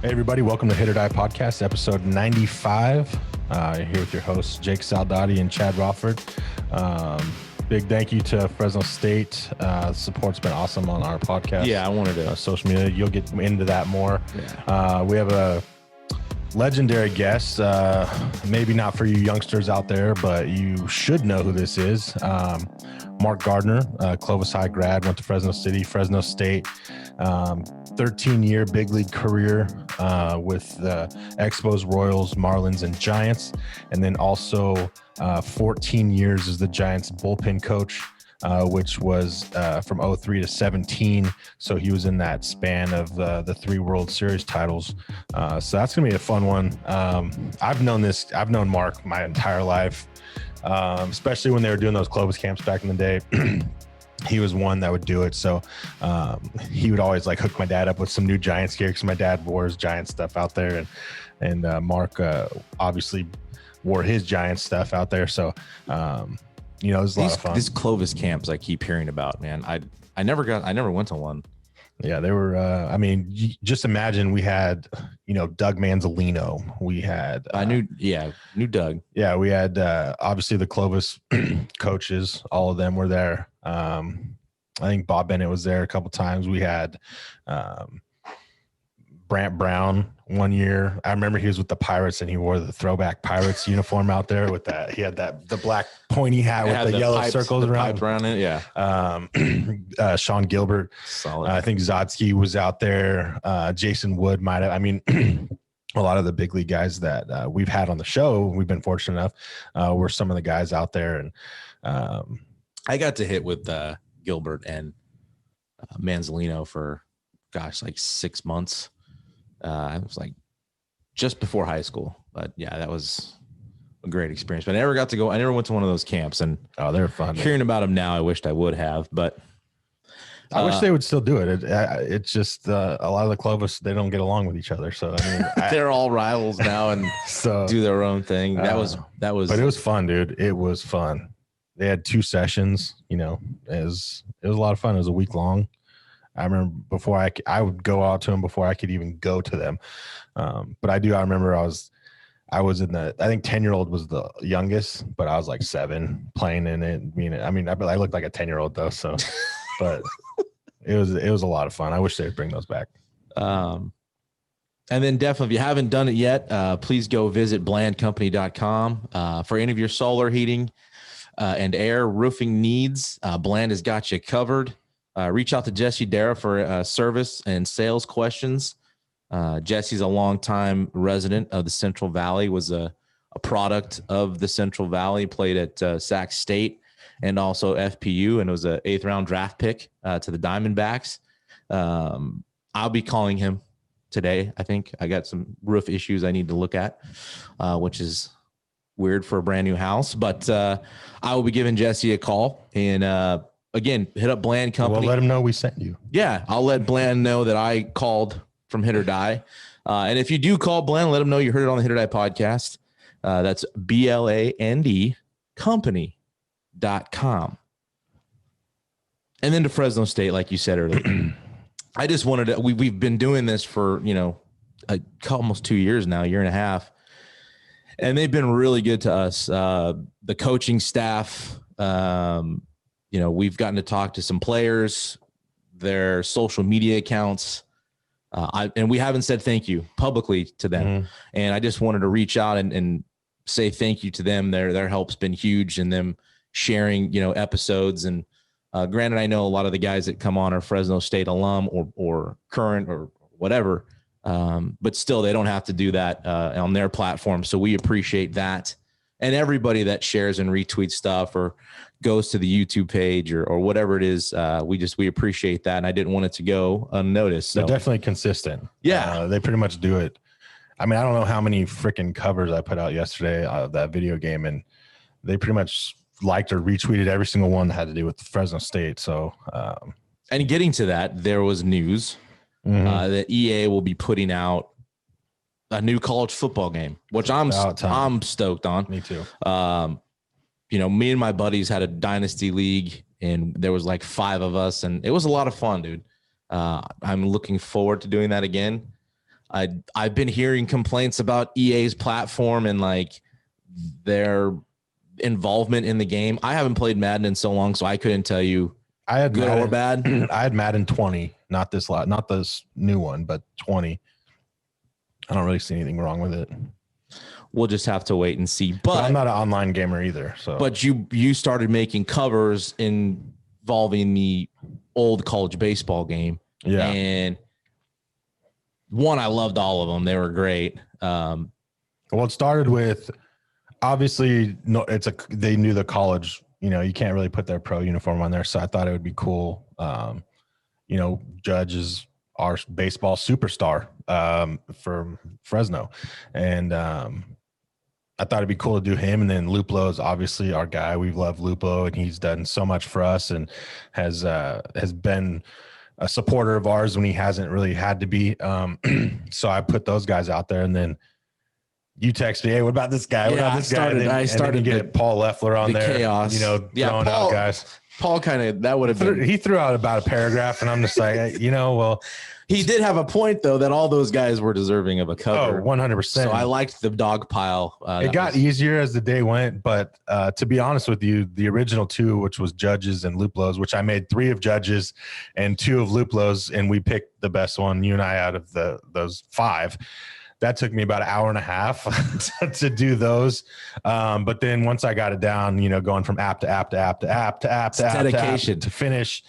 Hey, everybody. Welcome to HIT.OR.DIE podcast, episode 95. Here with your hosts, Jake Saldati and Chad Rofford. Big thank you to Fresno State. Support's been awesome on our podcast. Yeah, I wanted to. Social media. You'll get into that more. Yeah. We have a legendary guest. Maybe not for you youngsters out there, but you should know who this is. Mark Gardner, Clovis High grad, went to Fresno State. 13-year big league career with the Expos, Royals, Marlins, and Giants. And then also 14 years as the Giants bullpen coach, which was from 03 to 17. So he was in that span of the 3 World Series titles. So that's going to be a fun one. I've known Mark my entire life, especially when they were doing those Clovis camps back in the day. He was one that would do it. So he would always like hook my dad up with some new Giants gear because my dad wore his Giants stuff out there. And Mark obviously wore his Giants stuff out there. So, you know, it was a lot of fun. These Clovis camps I keep hearing about, man. I never went to one. Yeah, they were, I mean, just imagine we had, you know, Doug Manzolino. We had, knew Doug. Yeah, we had obviously the Clovis coaches, all of them were there. I think Bob Bennett was there a couple times. We had Brant Brown one year. I remember he was with the Pirates and he wore the throwback Pirates uniform out there with that. He had the black pointy hat with the yellow circles around it. Yeah. Sean Gilbert. Solid. I think Zosky was out there. Jason Wood might have. I mean, a lot of the big league guys that we've had on the show, we've been fortunate enough, were some of the guys out there. And I got to hit with Gilbert and Manzolino for, like 6 months. It was like just before high school, but yeah, that was a great experience. But I never got to go. I never went to one of those camps, and they're fun. Hearing about them now, I wished I would have, but I wish they would still do it. It's just a lot of the Clovis, they don't get along with each other. So I mean, they're all rivals now and so do their own thing. That was. But it was fun, dude. It was fun. They had 2 sessions. You know, it was a lot of fun. It was a week long. I remember before I would go out to them before I could even go to them. But I remember I was in I think 10-year-old was the youngest, but I was like 7 playing in it. I mean, I looked like a 10-year-old though. So, but it was a lot of fun. I wish they'd bring those back. And then definitely, if you haven't done it yet, please go visit blandcompany.com for any of your solar heating and air roofing needs. Bland has got you covered. Reach out to Jesse Dara for service and sales questions. Jesse's a longtime resident of the Central Valley, was a product of the Central Valley, played at Sac State and also FPU, and was an 8th round draft pick to the Diamondbacks. I'll be calling him today. I think I got some roof issues I need to look at, which is weird for a brand new house, but I will be giving Jesse a call and, again, hit up Bland Company. Well, let him know we sent you. Yeah, I'll let Bland know that I called from HIT.OR.DIE. And if you do call Bland, let him know you heard it on the HIT.OR.DIE podcast. That's BLAND company.com. And then to Fresno State, like you said earlier. I just wanted to, we've been doing this for, almost 2 years now, 1.5 years. And they've been really good to us. The coaching staff, we've gotten to talk to some players, their social media accounts, and we haven't said thank you publicly to them. Mm-hmm. And I just wanted to reach out and say thank you to them. Their help's been huge in them sharing, episodes. And granted, I know a lot of the guys that come on are Fresno State alum or current or whatever, but still they don't have to do that on their platform. So we appreciate that. And everybody that shares and retweets stuff or goes to the YouTube page or whatever it is, we appreciate that. And I didn't want it to go unnoticed. So. They're definitely consistent. Yeah. They pretty much do it. I mean, I don't know how many freaking covers I put out yesterday of that video game, and they pretty much liked or retweeted every single one that had to do with Fresno State. So, and getting to that, there was news that EA will be putting out a new college football game, which I'm stoked on. Me too. Me and my buddies had a dynasty league, and there was like 5 of us, and it was a lot of fun, dude. I'm looking forward to doing that again. I've been hearing complaints about EA's platform and like their involvement in the game. I haven't played Madden in so long, so I couldn't tell you I had good Madden, or bad. I had Madden 20, not this new one, but 20. I don't really see anything wrong with it. We'll just have to wait and see. But I'm not an online gamer either. So, but you started making covers involving the old college baseball game. Yeah. And one, I loved all of them. They were great. Well, it started with obviously they knew the college, you can't really put their pro uniform on there. So I thought it would be cool. Judge is our baseball superstar from Fresno. And I thought it'd be cool to do him. And then Luplo is obviously our guy. We've loved Lupo, and he's done so much for us and has been a supporter of ours when he hasn't really had to be. So I put those guys out there, and then you text me, hey, what about this guy? What about this guy? I started to get Paul Leffler on there, chaos. Throwing out guys. Paul that would have been. He threw out about a paragraph, and I'm just like, well. He did have a point, though, that all those guys were deserving of a cover. 100%. So I liked the dog pile. It got easier as the day went, but to be honest with you, the original two, which was Judges and Luplos, which I made 3 of Judges and 2 of Luplos, and we picked the best one, you and I, out of those 5. That took me about an hour and a half to do those. But then once I got it down, going from app to app to app to app to app to app dedication to finish,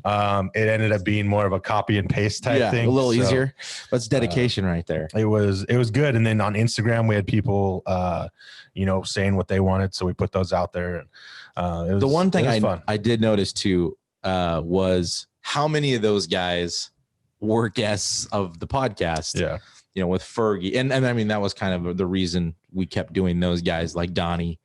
it ended up being more of a copy and paste type thing. A little easier. But it's dedication right there. It was good. And then on Instagram, we had people, saying what they wanted. So we put those out there. The one thing I did notice too was how many of those guys were guests of the podcast. Yeah. With Fergie. And I mean, that was kind of the reason we kept doing those guys like Donnie.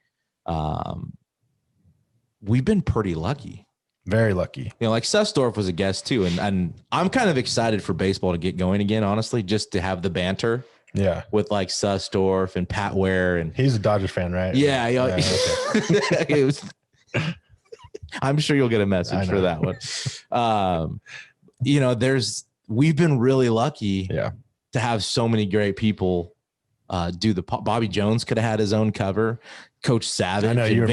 We've been pretty lucky. Very lucky. Like Sussdorf was a guest too. And I'm kind of excited for baseball to get going again, honestly, just to have the banter. Yeah. With like Sussdorf and Pat Ware. And he's a Dodgers fan, right? Yeah. Okay. I'm sure you'll get a message for that one. We've been really lucky. Yeah. To have so many great people do Bobby Jones could have had his own cover. Coach Savage, I know you're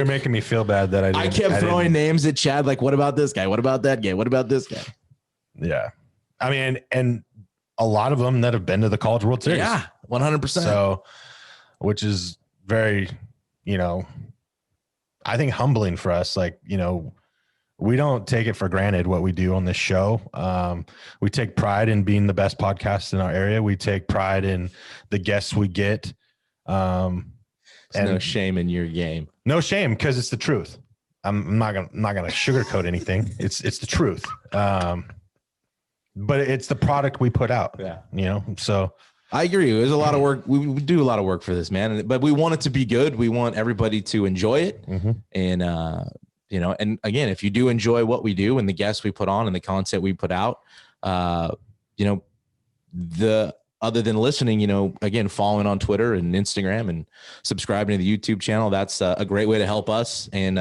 making me feel bad that I kept throwing names at Chad. Like, what about this guy? What about that guy? What about this guy? Yeah. I mean, and a lot of them that have been to the College World Series. Yeah. 100%. So, which is very, I think humbling for us. Like, we don't take it for granted what we do on this show. We take pride in being the best podcast in our area. We take pride in the guests we get. There's no shame in your game. No shame, because it's the truth. I'm not gonna sugarcoat anything. It's the truth. But it's the product we put out. Yeah. So I agree. There's a lot of work. We do a lot of work for this, man. But we want it to be good. We want everybody to enjoy it. Mm-hmm. And and again, if you do enjoy what we do and the guests we put on and the content we put out, other than listening, again, following on Twitter and Instagram and subscribing to the YouTube channel, that's a great way to help us. And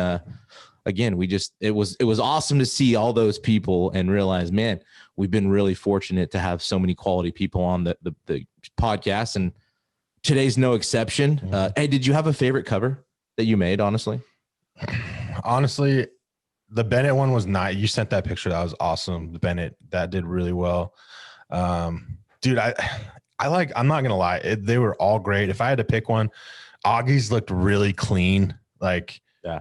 again, it was awesome to see all those people and realize, man, we've been really fortunate to have so many quality people on the podcast, and today's no exception. Hey, did you have a favorite cover that you made, honestly? Honestly, the Bennett one was not. You sent that picture. That was awesome. The Bennett, that did really well. Dude, I'm not going to lie. They were all great. If I had to pick one, Augie's looked really clean. Like, yeah.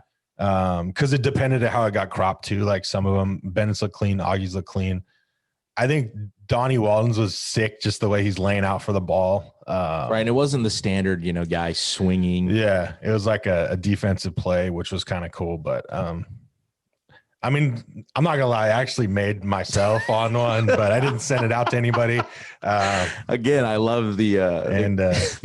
Cause it depended on how it got cropped too. Like some of them, Bennett's look clean. Augie's look clean. I think Donnie Walden's was sick. Just the way he's laying out for the ball. Right. And it wasn't the standard, guy swinging. Yeah. It was like a defensive play, which was kind of cool. But, I mean, I'm not gonna lie. I actually made myself on one, but I didn't send it out to anybody. Again, I love the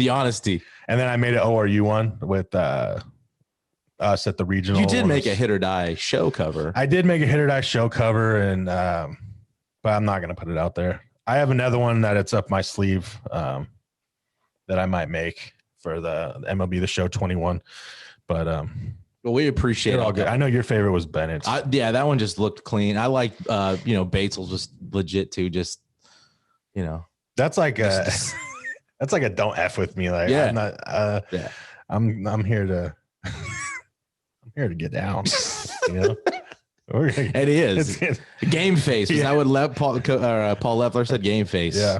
honesty. And then I made an ORU one with us at the regional. You did make a HIT.OR.DIE show cover. I did make a HIT.OR.DIE show cover, and but I'm not gonna put it out there. I have another one that it's up my sleeve that I might make for the MLB The Show 21, but well, we appreciate it. All good. I know your favorite was Bennett. Yeah, that one just looked clean. I like, Bates was just legit too. Just, That's like a that's like a don't F with me. Like Yeah. I'm not Yeah. I'm here to I'm here to get down. You know? And he is game face. Is that what Paul Leffler said? Game face. Yeah.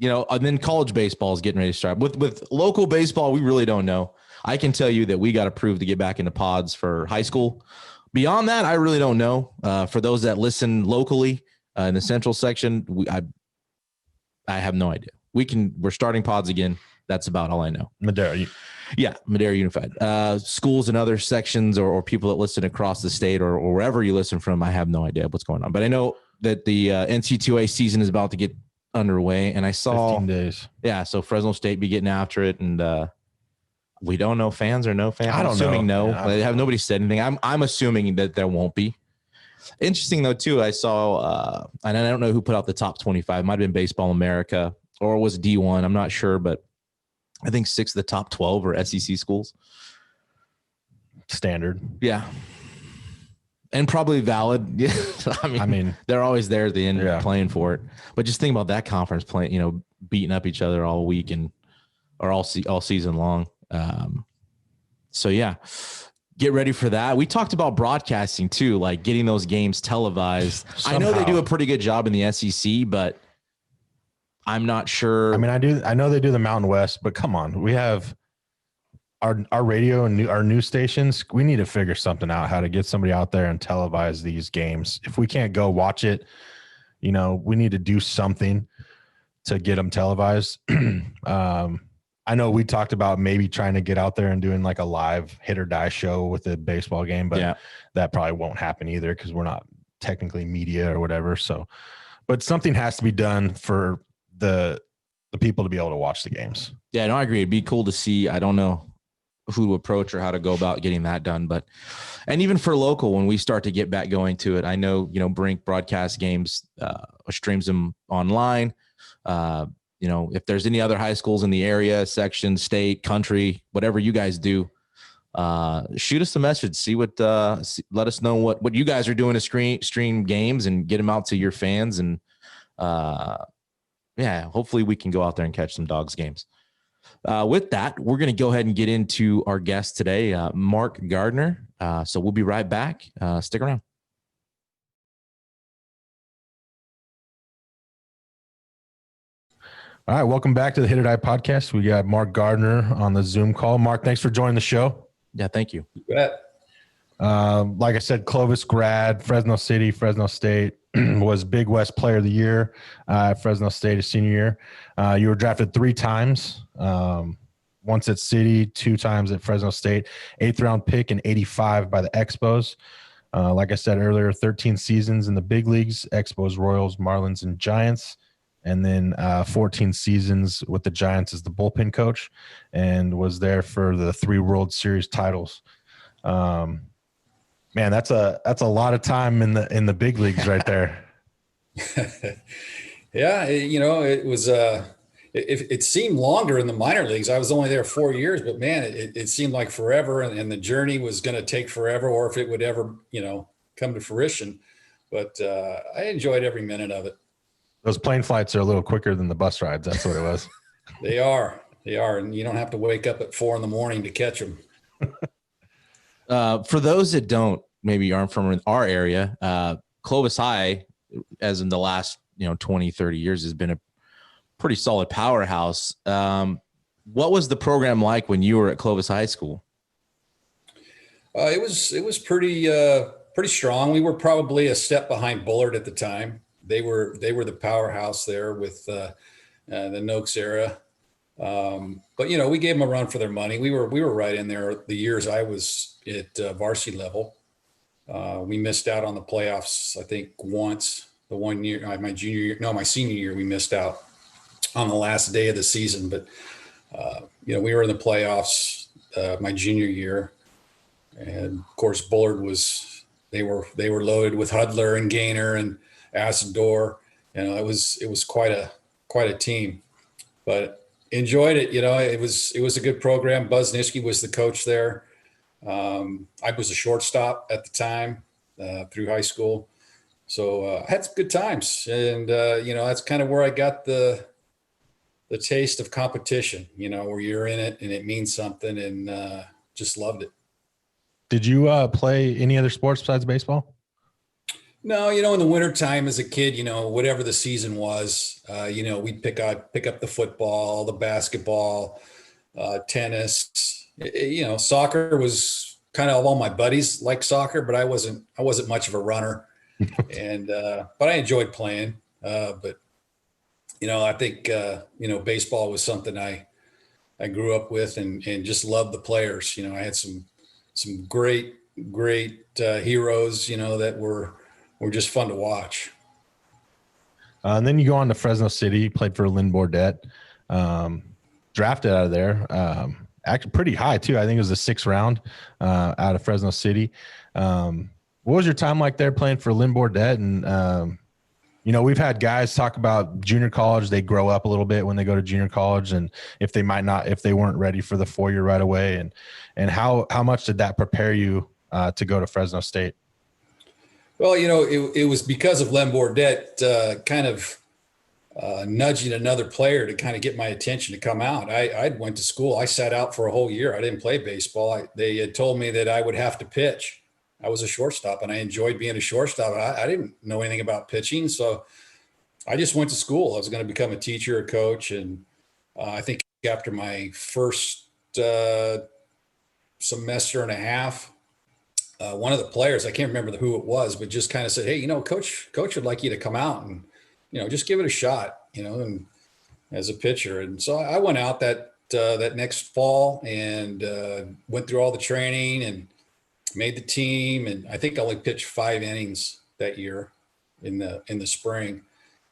And then college baseball is getting ready to start. With local baseball, we really don't know. I can tell you that we got approved to get back into pods for high school. Beyond that, I really don't know. For those that listen locally in the central section, I have no idea. We're starting pods again. That's about all I know. Madera. Yeah, Madera Unified. Schools and other sections or people that listen across the state or wherever you listen from, I have no idea what's going on. But I know that the NCAA season is about to get underway, and I saw 15 days. Yeah, so Fresno State be getting after it, and we don't know fans or no fans. I don't assuming know. No. They have nobody said anything. I'm assuming that there won't be. Interesting though too. I saw, and I don't know who put out the top 25. It might have been Baseball America or it was D1. I'm not sure, but I think 6 of the top 12 are SEC schools. Standard. Yeah. And probably valid. Yeah. I mean, they're always there at the end playing for it. But just think about that conference playing, beating up each other all week or all season long. So yeah, get ready for that. We talked about broadcasting too, like getting those games televised. Somehow. I know they do a pretty good job in the SEC, but I'm not sure. I know they do the Mountain West, but come on, we have our radio and our news stations. We need to figure something out, how to get somebody out there and televise these games. If we can't go watch it, we need to do something to get them televised. I know we talked about maybe trying to get out there and doing like a live hit-or-die show with a baseball game, but that probably won't happen either because we're not technically media or whatever. So, but something has to be done for the people to be able to watch the games. Yeah, no, I agree. It'd be cool to see. I don't know who to approach or how to go about getting that done, and even for local, when we start to get back going to it, I know, Brink broadcast games, streams them online. If there's any other high schools in the area, section, state, country, whatever you guys do, shoot us a message. Let us know what you guys are doing to stream games and get them out to your fans. And hopefully we can go out there and catch some Dogs games. With that, we're going to go ahead and get into our guest today, Mark Gardner. So we'll be right back. Stick around. All right, welcome back to the Hit.OR.DIE podcast. We got Mark Gardner on the Zoom call. Mark, thanks for joining the show. Yeah, thank you. You bet. Like I said, Clovis grad, Fresno City, Fresno State, was Big West Player of the Year at Fresno State his senior year. You were drafted 3 times, once at City, 2 times at Fresno State, 8th round pick in 85 by the Expos. Like I said earlier, 13 seasons in the big leagues, Expos, Royals, Marlins, and Giants. And then 14 seasons with the Giants as the bullpen coach, and was there for the 3 World Series titles. Man, that's a lot of time in the big leagues right there. Yeah, it was it seemed longer in the minor leagues. I was only there 4 years, but man, it seemed like forever, and the journey was going to take forever, or if it would ever come to fruition. But I enjoyed every minute of it. Those plane flights are a little quicker than the bus rides. That's what it was. They are. And you don't have to wake up at 4 a.m. to catch them. For those that maybe aren't from our area, Clovis High, as in the last 20, 30 years, has been a pretty solid powerhouse. What was the program like when you were at Clovis High School? It was pretty strong. We were probably a step behind Bullard at the time. They were the powerhouse there with the Noakes era. But we gave them a run for their money. We were right in there the years I was at varsity level. We missed out on the playoffs, I think, once. The one year, my senior year, we missed out on the last day of the season. But we were in the playoffs my junior year, and of course Bullard they were loaded with Hudler and Gaynor and Asador. It was quite a team, but enjoyed it. It was a good program. Buzz Nischke was the coach there. I was a shortstop at the time through high school. So I had some good times, and that's kind of where I got the taste of competition. Where you're in it and it means something, and just loved it. Did you play any other sports besides baseball? No, in the wintertime as a kid, whatever the season was, we'd pick up the football, the basketball, tennis. Soccer was kind of all my buddies like soccer, but I wasn't much of a runner. And but I enjoyed playing. But I think baseball was something I grew up with and just loved the players. I had some great heroes, that were just fun to watch. And then you go on to Fresno City, played for Lynn-Bordette, drafted out of there. Actually pretty high too. I think it was the 6th round out of Fresno City. What was your time like there playing for Lynn-Bordette? And, we've had guys talk about junior college. They grow up a little bit when they go to junior college, and if they weren't ready for the 4-year right away, and how much did that prepare you to go to Fresno State? Well, it was because of Lynn-Bordette kind of nudging another player to kind of get my attention to come out. I went to school. I sat out for a whole year. I didn't play baseball. They had told me that I would have to pitch. I was a shortstop, and I enjoyed being a shortstop. I didn't know anything about pitching, so I just went to school. I was going to become a teacher, a coach, and I think after my first semester and a half, one of the players, I can't remember who it was, but just kind of said, "Hey, coach would like you to come out and just give it a shot, and as a pitcher." And so I went out that next fall and went through all the training and made the team. And I think I only pitched 5 innings that year in the spring.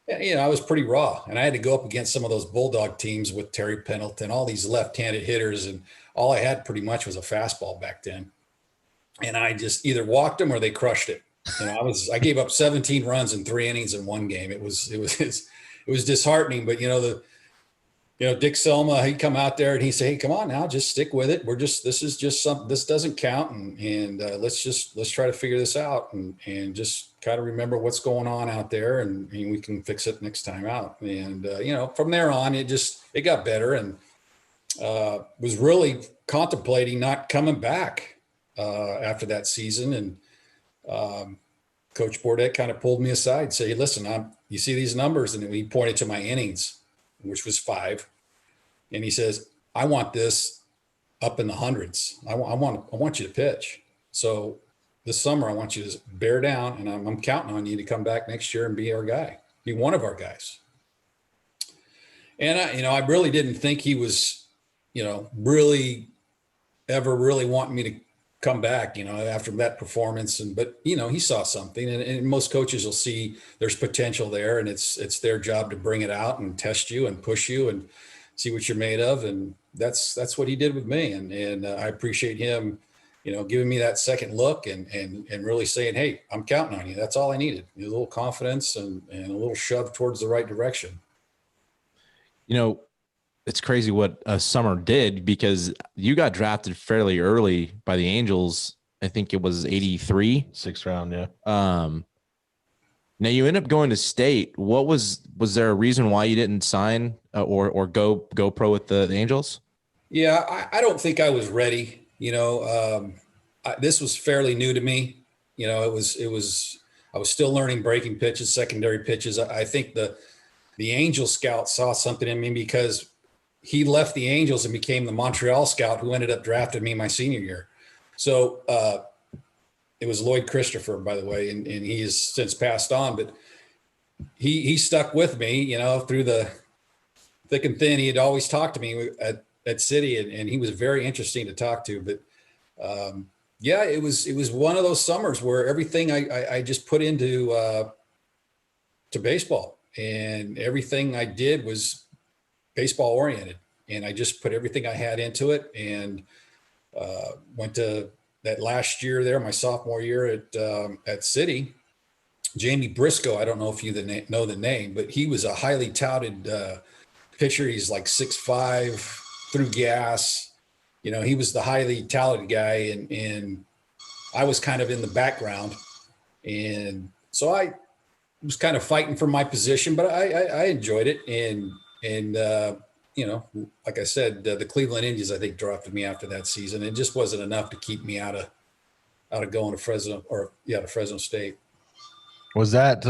And, I was pretty raw, and I had to go up against some of those Bulldog teams with Terry Pendleton, all these left-handed hitters. And all I had pretty much was a fastball back then. And I just either walked them or they crushed it. I gave up 17 runs in 3 innings in one game. It was disheartening, but Dick Selma, he'd come out there and he'd say, "Hey, come on now, just stick with it. This doesn't count. And let's try to figure this out and just kind of remember what's going on out there, and we can fix it next time out." And, from there on, it got better, and was really contemplating not coming back after that season. And Coach Bordette kind of pulled me aside and said, "Hey, listen, you see these numbers?" And he pointed to my innings, which was 5. And he says, "I want this up in the hundreds. I want you to pitch. So this summer, I want you to bear down, and I'm counting on you to come back next year and be our guy, be one of our guys." And I really didn't think he was, really ever really wanting me to come back, after that performance. But he saw something, and most coaches will see there's potential there, and it's their job to bring it out and test you and push you and see what you're made of. And that's what he did with me. And I appreciate him, giving me that second look and really saying, "Hey, I'm counting on you." That's all I needed. A little confidence and a little shove towards the right direction. It's crazy what Summer did, because you got drafted fairly early by the Angels. I think it was 83. 6th round. Yeah. Now you end up going to State. What was there a reason why you didn't sign or go pro with the Angels? Yeah, I don't think I was ready. This was fairly new to me. I was still learning breaking pitches, secondary pitches. I think the Angel scout saw something in me, because he left the Angels and became the Montreal scout, who ended up drafting me my senior year. So it was Lloyd Christopher, by the way, and he has since passed on, but he stuck with me, through the thick and thin. He had always talked to me at City, and he was very interesting to talk to. But it was one of those summers where everything I just put into to baseball, and everything I did was baseball oriented, and I just put everything I had into it, and went to that last year there, my sophomore year at City. Jamie Briscoe, I don't know if you know the name, but he was a highly touted pitcher. He's like 6'5", through gas. He was the highly talented guy, and I was kind of in the background. And so I was kind of fighting for my position, but I enjoyed it. And you know, like I said, the Cleveland Indians, I think, drafted me after that season. It just wasn't enough to keep me out of going to Fresno, or to Fresno State. Was that,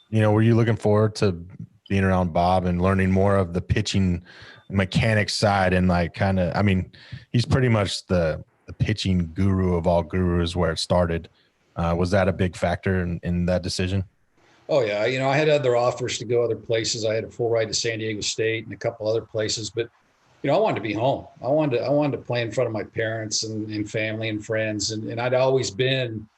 you know, were you looking forward to being around Bob and learning more of the pitching mechanics side and like kind of, I mean, he's pretty much the pitching guru of all gurus where it started. Was that a big factor in that decision? Oh yeah. You know, I had other offers to go other places. I had a full ride to San Diego State and a couple other places, but you know, I wanted to be home. I wanted to play in front of my parents and family and friends. And I'd always been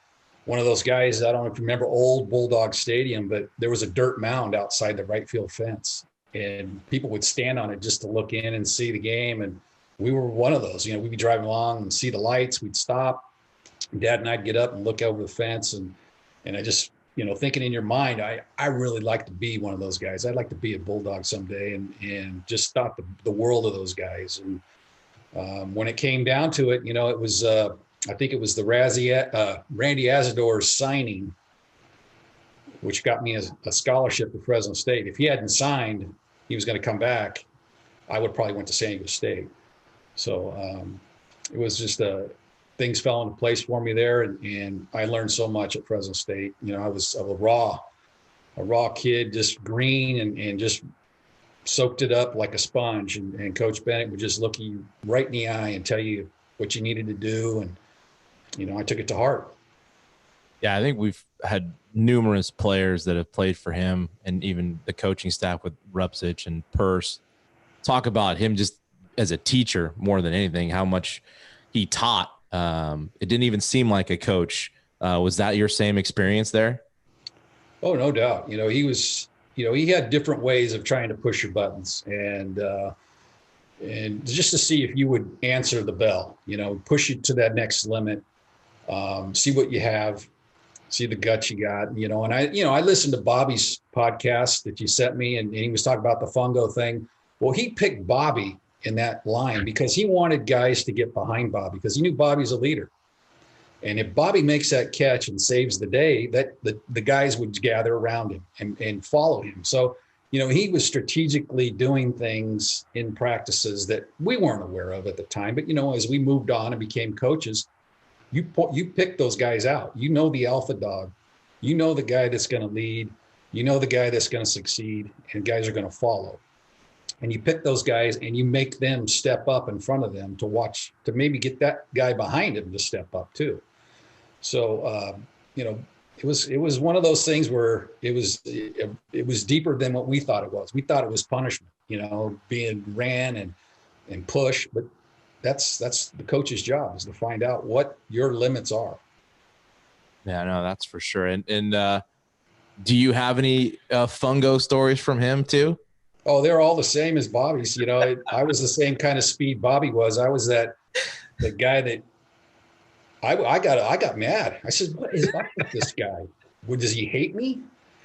one of those guys. I don't know if you remember old Bulldog Stadium, but there was a dirt mound outside the right field fence, and people would stand on it just to look in and see the game. And we were one of those. You know, we'd be driving along and see the lights. We'd stop. Dad and I'd get up and look over the fence, and I just, you know, thinking in your mind, I really like to be one of those guys. I'd like to be a Bulldog someday, and just thought the world of those guys. And when it came down to it, you know, it was I think it was the Randy Azador's signing, which got me a scholarship to Fresno State. If he hadn't signed, he was going to come back, I would probably went to San Diego State. So it was just things fell into place for me there, and I learned so much at Fresno State. You know, I was a raw kid, just green, and just soaked it up like a sponge. And Coach Bennett would just look you right in the eye and tell you what you needed to do. And, you know, I took it to heart. Yeah, I think we've had numerous players that have played for him, and even the coaching staff with Rupsich and Purse talk about him just as a teacher more than anything, how much he taught. It didn't even seem like a coach. Was that your same experience there? Oh, no doubt. You know, he had different ways of trying to push your buttons, and just to see if you would answer the bell, you know, push you to that next limit, see what you have, see the guts you got, you know. And I listened to Bobby's podcast that you sent me, and he was talking about the fungo thing. Well, he picked Bobby in that line because he wanted guys to get behind Bobby, because he knew Bobby's a leader. And if Bobby makes that catch and saves the day, that the guys would gather around him and follow him. So, you know, he was strategically doing things in practices that we weren't aware of at the time. But, you know, as we moved on and became coaches, you pick those guys out. You know, the alpha dog, you know, the guy that's going to lead, you know, the guy that's going to succeed, and guys are going to follow. And you pick those guys and you make them step up in front of them to watch, to maybe get that guy behind him to step up too. So, you know, it was one of those things where it was deeper than what we thought it was. We thought it was punishment, you know, being ran and pushed, but that's the coach's job, is to find out what your limits are. Yeah, no, that's for sure. And do you have any fungo stories from him too? Oh, they're all the same as Bobby's. You know, I was the same kind of speed Bobby was. I was the guy that I got mad. I said, "What is up with this guy? Does he hate me?"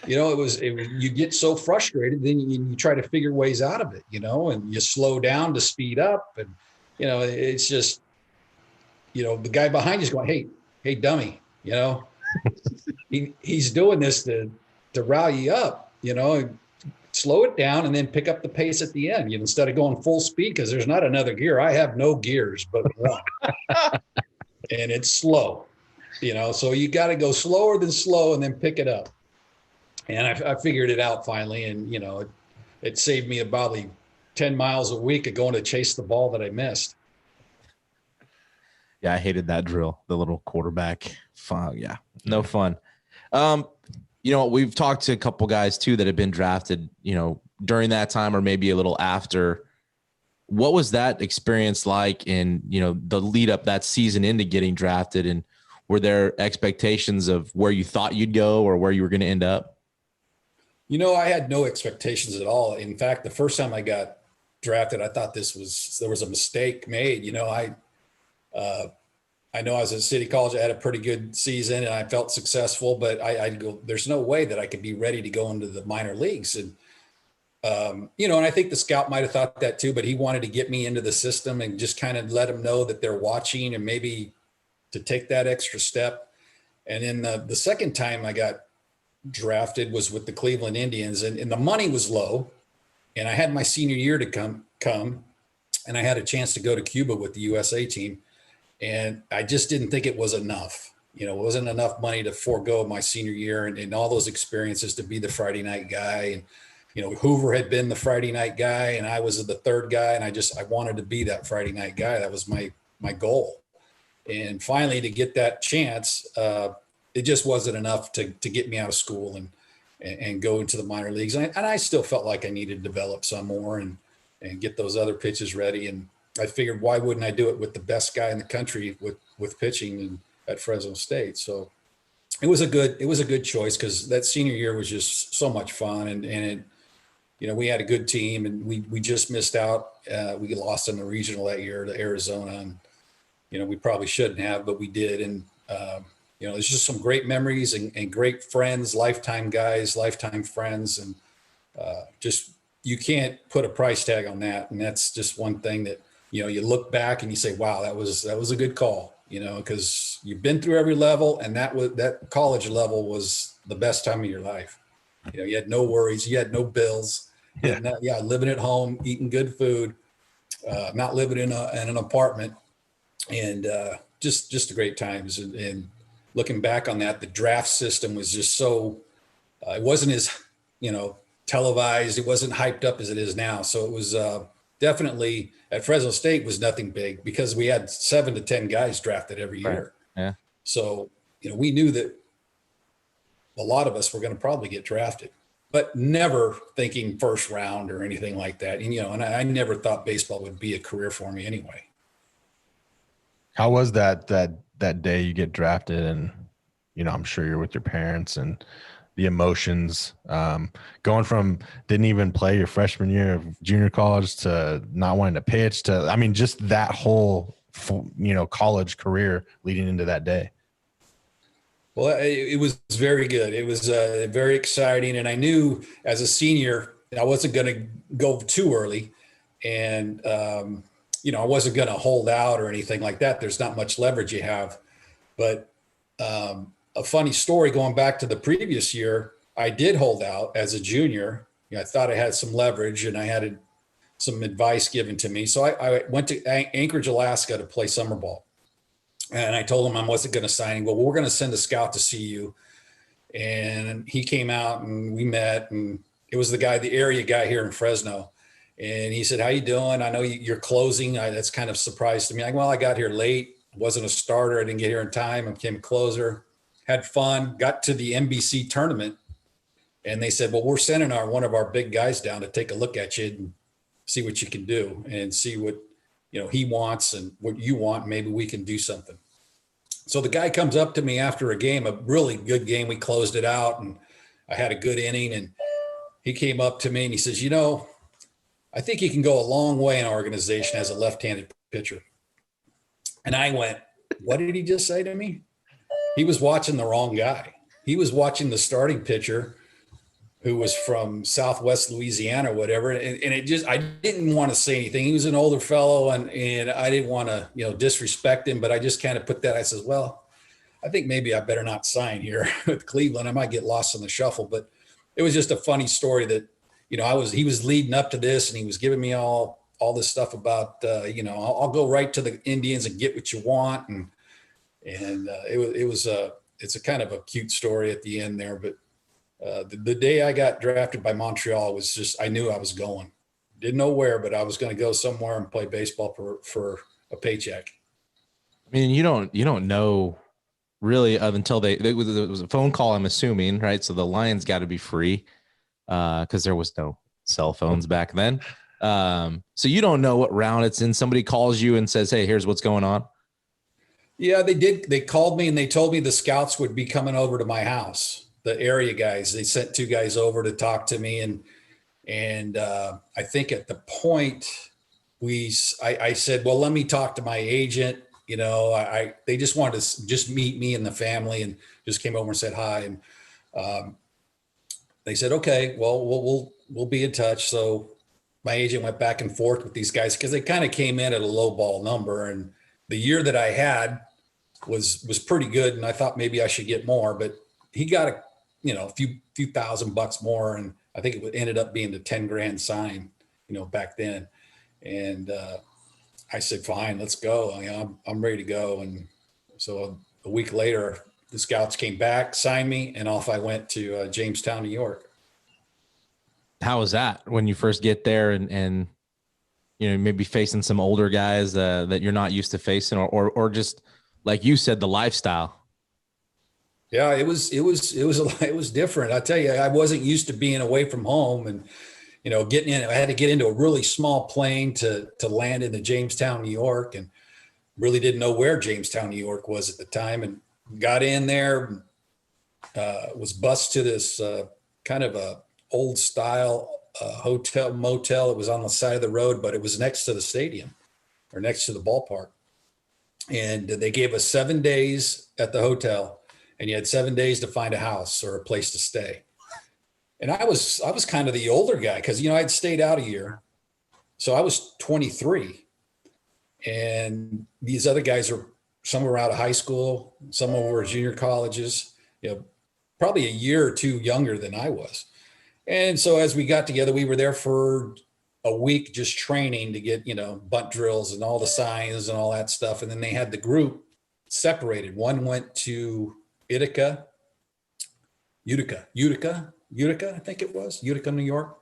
You know, it was you get so frustrated, then you try to figure ways out of it, you know, and you slow down to speed up. And, you know, it's just, you know, the guy behind you is going, hey, dummy, you know, he's doing this to rally you up, you know, and slow it down and then pick up the pace at the end, you know, instead of going full speed, because there's not another gear. I have no gears but one. And it's slow, you know, so you got to go slower than slow and then pick it up. And I figured it out finally. And, you know, it saved me about 10 miles a week of going to chase the ball that I missed. Yeah, I hated that drill, the little quarterback. Fun, yeah, no fun. You know, we've talked to a couple guys too that have been drafted, you know, during that time or maybe a little after. What was that experience like in, you know, the lead up that season into getting drafted? And were there expectations of where you thought you'd go or where you were going to end up? You know, I had no expectations at all. In fact, the first time I got drafted, I thought there was a mistake made. You know, I know I was at City College. I had a pretty good season and I felt successful, but I'd go, there's no way that I could be ready to go into the minor leagues. And, you know, and I think the scout might've thought that too, but he wanted to get me into the system and just kind of let them know that they're watching and maybe to take that extra step. And then the second time I got drafted was with the Cleveland Indians, and the money was low. And I had my senior year to come, and I had a chance to go to Cuba with the USA team. And I just didn't think it was enough. It wasn't enough money to forego my senior year and all those experiences to be the Friday night guy. And, Hoover had been the Friday night guy, and I was the third guy. And I wanted to be that Friday night guy. That was my goal. And finally, to get that chance, it just wasn't enough to get me out of school and go into the minor leagues. And I still felt like I needed to develop some more and get those other pitches ready. And I figured, why wouldn't I do it with the best guy in the country with pitching and at Fresno State? So it was a good choice, because that senior year was just so much fun. And it, we had a good team, and we just missed out. We lost in the regional that year to Arizona, and, we probably shouldn't have, but we did. And, there's just some great memories and great friends, lifetime guys, lifetime friends. And just, you can't put a price tag on that. And that's just one thing that, you look back and you say, wow, that was a good call, because you've been through every level, and that college level was the best time of your life. You had no worries, you had no bills. Living at home, eating good food, not living in an apartment, and just great times. And looking back on that, the draft system was just so, it wasn't as, televised. It wasn't hyped up as it is now. So it was definitely, at Fresno State, was nothing big, because we had 7 to 10 guys drafted every year. Right. Yeah. So, we knew that a lot of us were going to probably get drafted, but never thinking first round or anything like that. And, and I never thought baseball would be a career for me anyway. How was that day you get drafted, and, I'm sure you're with your parents, and the emotions, going from didn't even play your freshman year of junior college to not wanting to pitch to, just that whole, college career leading into that day? Well, it was very good. It was very exciting. And I knew as a senior, I wasn't going to go too early. And, I wasn't going to hold out or anything like that. There's not much leverage you have. But a funny story, going back to the previous year, I did hold out as a junior. I thought I had some leverage, and I had some advice given to me. So I went to Anchorage, Alaska to play summer ball. And I told him I wasn't going to sign him. Well, we're going to send a scout to see you. And he came out, and we met, and it was the area guy here in Fresno. And he said, how you doing? I know you're closing. That's kind of surprised to me. Well, I got here late. Wasn't a starter. I didn't get here in time. I became a closer. Had fun. Got to the NBC tournament. And they said, well, we're sending one of our big guys down to take a look at you and see what you can do, and see what, he wants and what you want. Maybe we can do something. So the guy comes up to me after a game, a really good game. We closed it out, and I had a good inning. And he came up to me and he says, I think you can go a long way in our organization as a left-handed pitcher. And I went, what did he just say to me? He was watching the wrong guy. He was watching the starting pitcher, who was from Southwest Louisiana or whatever. And I didn't want to say anything. He was an older fellow, and I didn't want to, disrespect him, but I just kind of put that. I says, well, I think maybe I better not sign here with Cleveland. I might get lost in the shuffle. But it was just a funny story that, he was leading up to this, and he was giving me all this stuff about, I'll go right to the Indians and get what you want. And it's a kind of a cute story at the end there. But the day I got drafted by Montreal was just, I knew I was going. Didn't know where, but I was going to go somewhere and play baseball for a paycheck. You don't know really until there was a phone call, I'm assuming, right? So the Lions got to be free, because there was no cell phones back then. So you don't know what round it's in. Somebody calls you and says, hey, here's what's going on. Yeah, they did. They called me and they told me the scouts would be coming over to my house. The area guys, they sent 2 guys over to talk to me. And I think at the point I said, well, let me talk to my agent. They just wanted to just meet me and the family, and just came over and said hi. And they said, okay, well, we'll be in touch. So my agent went back and forth with these guys, because they kind of came in at a low ball number. And the year that I had was pretty good, and I thought maybe I should get more, but he got a few $1,000 more. And I think it ended up being the 10 grand sign, back then. And I said, fine, let's go. I'm ready to go. And so a week later, the scouts came back, signed me, and off I went to Jamestown, New York. How was that when you first get there and maybe facing some older guys that you're not used to facing, or just like you said, the lifestyle? Yeah, it was different. I tell you, I wasn't used to being away from home, and getting in. I had to get into a really small plane to land into Jamestown, New York, and really didn't know where Jamestown, New York was at the time, and got in there. Was bused to this kind of a old style hotel motel. It was on the side of the road, but it was next to the stadium or next to the ballpark. And they gave us 7 days at the hotel, and you had 7 days to find a house or a place to stay. And I was kind of the older guy because, I'd stayed out a year. So I was 23, and these other guys some were out of high school, some were junior colleges, probably a year or two younger than I was. And so as we got together, we were there for a week just training to get, bunt drills and all the signs and all that stuff. And then they had the group separated. One went to Utica, I think it was, Utica, New York.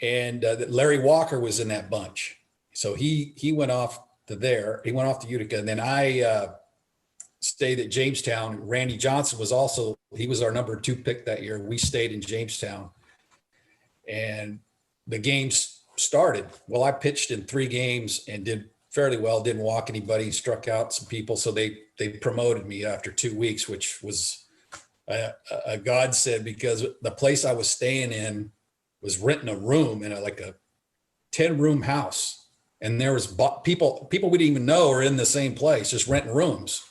And Larry Walker was in that bunch. So he went off to there. He went off to Utica. And then I stayed at Jamestown. Randy Johnson he was our number 2 pick that year. We stayed in Jamestown. And the games started. Well, I pitched in 3 games and did fairly well, didn't walk anybody, struck out some people. So they promoted me after 2 weeks, which was a godsend, because the place I was staying in was renting a room in a 10-room house. And there was people we didn't even know were in the same place, just renting rooms.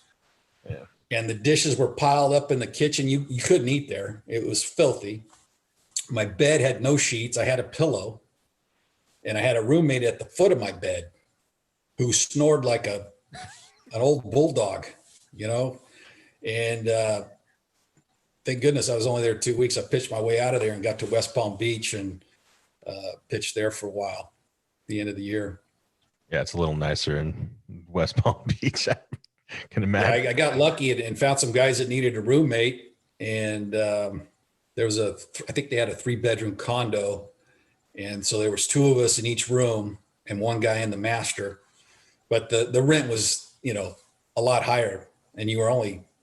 Yeah. And the dishes were piled up in the kitchen. You couldn't eat there. It was filthy. My bed had no sheets. I had a pillow, and I had a roommate at the foot of my bed who snored like an old bulldog, and thank goodness I was only there 2 weeks. I pitched my way out of there and got to West Palm Beach and pitched there for a while, the end of the year. Yeah, it's a little nicer in West Palm Beach. I can imagine. Yeah, I got lucky and found some guys that needed a roommate, and there was I think they had a 3-bedroom condo. And so there was 2 of us in each room and 1 guy in the master, but the rent was, a lot higher. And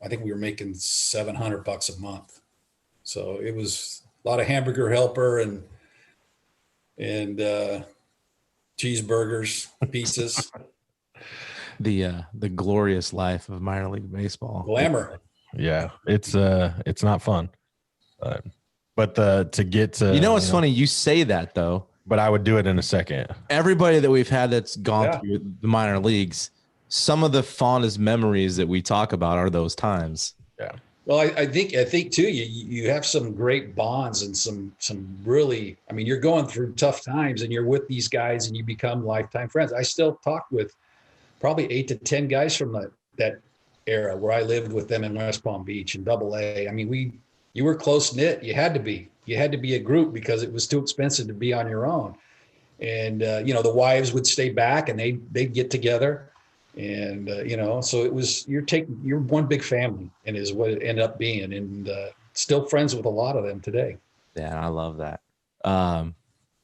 I think we were making $700 a month. So it was a lot of hamburger helper and cheeseburgers, pizzas. The glorious life of minor league baseball. Glamour. Yeah, it's not fun. But to get to, it's funny you say that though. But I would do it in a second. Everybody that we've had that's gone through the minor leagues, some of the fondest memories that we talk about are those times. Yeah. Well, I think too, you have some great bonds and some really, you're going through tough times and you're with these guys and you become lifetime friends. I still talk with probably 8 to 10 guys from that era where I lived with them in West Palm Beach and AA. You were close knit. You had to be a group because it was too expensive to be on your own. And, the wives would stay back and they'd get together. And, so it was, you're one big family, and is what it ended up being, and still friends with a lot of them today. Yeah, I love that.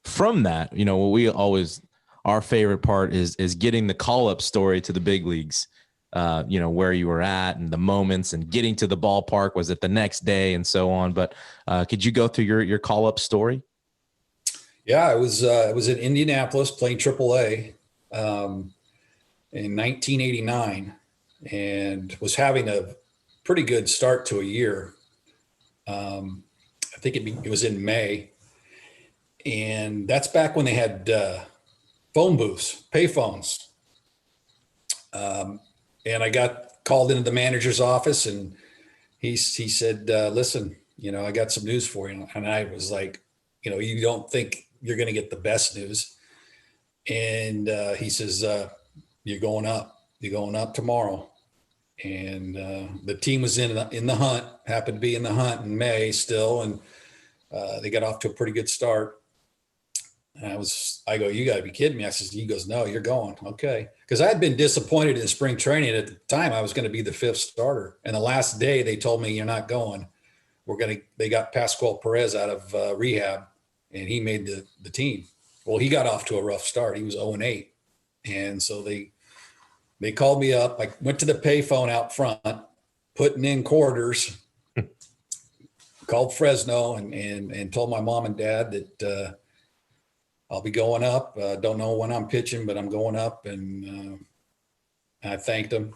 From that, what we always, our favorite part is getting the call-up story to the big leagues. Where you were at and the moments and getting to the ballpark. Was it the next day and so on? But could you go through your call-up story? Yeah, I was in Indianapolis playing AAA in 1989 and was having a pretty good start to a year. I think it was in May. And that's back when they had phone booths, pay phones. And I got called into the manager's office, and he said, listen, I got some news for you. And I was like, you don't think you're going to get the best news. And he says, you're going up tomorrow. and the team was in the hunt, happened to be in the hunt in May still, and they got off to a pretty good start. And I go, you got to be kidding me. I says, he goes, no, you're going. Okay. Because I had been disappointed in spring training. At the time, I was going to be the 5th starter. And the last day, they told me, you're not going. They got Pascual Perez out of rehab, and he made the team. Well, he got off to a rough start. He was 0-8. And so they called me up. I went to the payphone out front, putting in quarters, called Fresno and told my mom and dad that I'll be going up. Don't know when I'm pitching, but I'm going up. And I thanked them,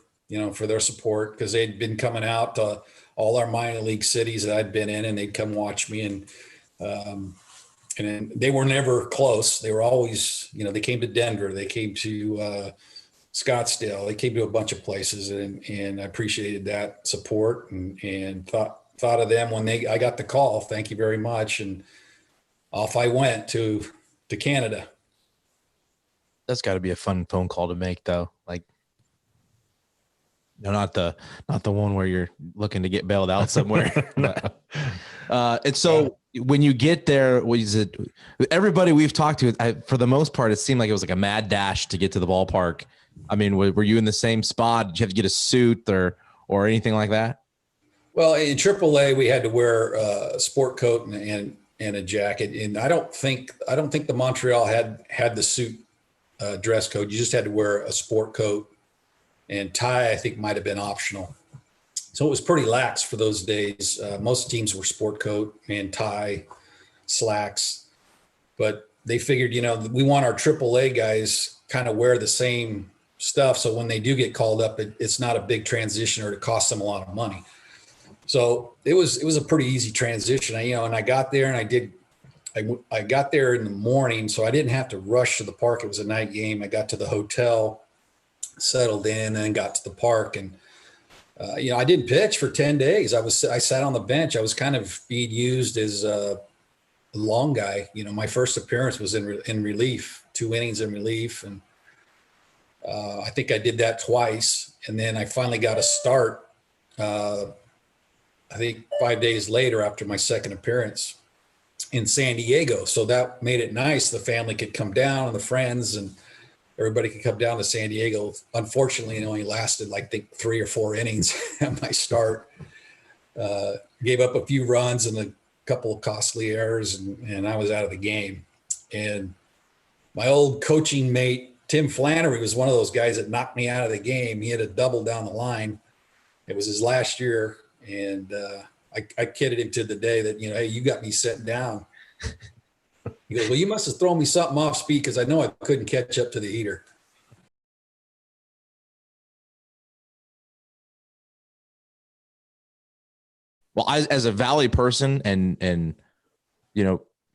for their support, because they'd been coming out to all our minor league cities that I'd been in, and they'd come watch me. And they were never close. They were always, they came to Denver. They came to Scottsdale. They came to a bunch of places, and I appreciated that support and thought of them when I got the call. Thank you very much. And off I went to Canada. That's got to be a fun phone call to make, though. Like, not the one where you're looking to get bailed out somewhere. And so when you get there, everybody we've talked to, for the most part, it seemed like it was like a mad dash to get to the ballpark. I mean, were you in the same spot? Did you have to get a suit or anything like that? Well, in AAA, we had to wear a sport coat and a jacket. And I don't think the Montreal had the suit dress code. You just had to wear a sport coat, and tie, I think, might have been optional. So it was pretty lax for those days. Most teams were sport coat and tie, slacks, but they figured, we want our AAA guys kind of wear the same stuff. So when they do get called up, it's not a big transition or it costs them a lot of money. So it was a pretty easy transition. And I got there, and I got there in the morning, so I didn't have to rush to the park. It was a night game. I got to the hotel, settled in, and then got to the park. And, I didn't pitch for 10 days. I sat on the bench. I was kind of being used as a long guy. My first appearance was in relief, 2 innings in relief. And I think I did that twice. And then I finally got a start, I think 5 days later after my second appearance in San Diego. So that made it nice. The family could come down, and the friends, and everybody could come down to San Diego. Unfortunately, it only lasted, I think, 3 or 4 innings at my start. Gave up a few runs and a couple of costly errors, and I was out of the game. And my old coaching mate, Tim Flannery, was one of those guys that knocked me out of the game. He had a double down the line. It was his last year. And I kidded him to the day that, hey, you got me sent down. He goes, well, you must have thrown me something off speed, because I know I couldn't catch up to the heater. Well, as a Valley person and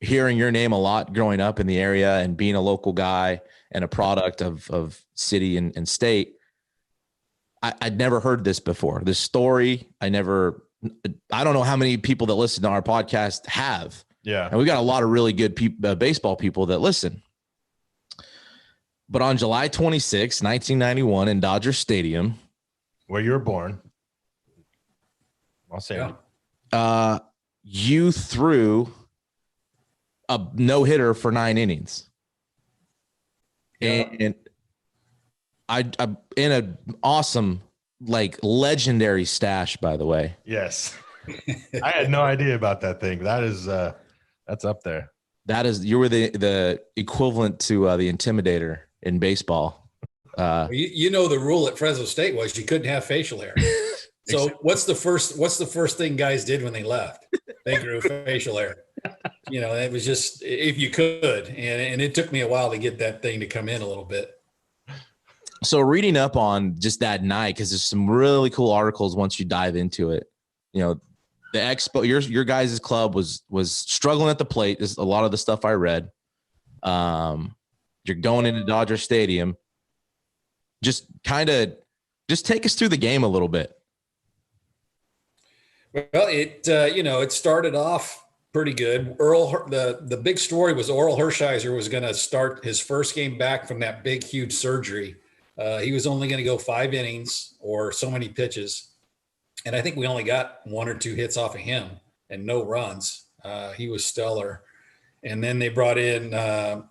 hearing your name a lot growing up in the area and being a local guy and a product of city and state, I'd never heard this before. This story, I don't know how many people that listen to our podcast have. Yeah. And we got a lot of really good baseball people that listen. But on July 26, 1991 in Dodger Stadium, where you were born, I'll say you threw a no-hitter for 9 innings. Yeah. And I in an awesome, legendary stash, by the way. Yes. I had no idea about that thing. That is that's up there. You were the equivalent to the Intimidator in baseball. The rule at Fresno State was you couldn't have facial hair. So what's the first thing guys did when they left? They grew facial hair. It was just, if you could, and it took me a while to get that thing to come in a little bit. So reading up on just that night, because there's some really cool articles once you dive into it. The expo, your guys' club was struggling at the plate. Is a lot of the stuff I read. You're going into Dodger Stadium. Just take us through the game a little bit. Well, it started off pretty good. The big story was Oral Hershiser was going to start his first game back from that big, huge surgery. He was only going to go 5 innings or so many pitches. And I think we only got 1 or 2 hits off of him and no runs. He was stellar. And then they brought in a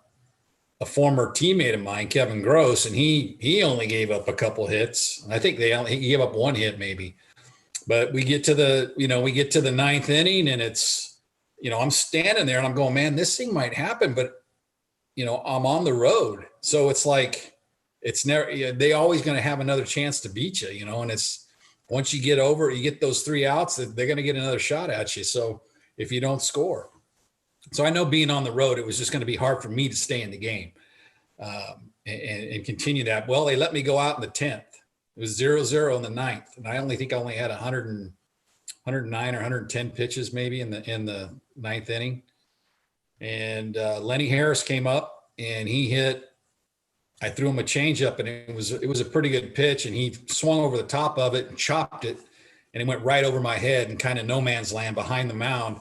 former teammate of mine, Kevin Gross, and he only gave up a couple hits. I think he gave up 1 hit maybe. But we get to the 9th inning, and it's, I'm standing there and I'm going, man, this thing might happen, but I'm on the road. So it's like, it's never, they always going to have another chance to beat you, and it's, once you get those 3 outs, they're going to get another shot at you. So if you don't score. So I know being on the road, it was just going to be hard for me to stay in the game and continue that. Well, they let me go out in the 10th. It was 0-0 in the 9th. And I only had 109 or 110 pitches maybe in the 9th inning. And Lenny Harris came up and he hit, I threw him a changeup, and it was a pretty good pitch, and he swung over the top of it and chopped it, and it went right over my head and kind of no man's land behind the mound.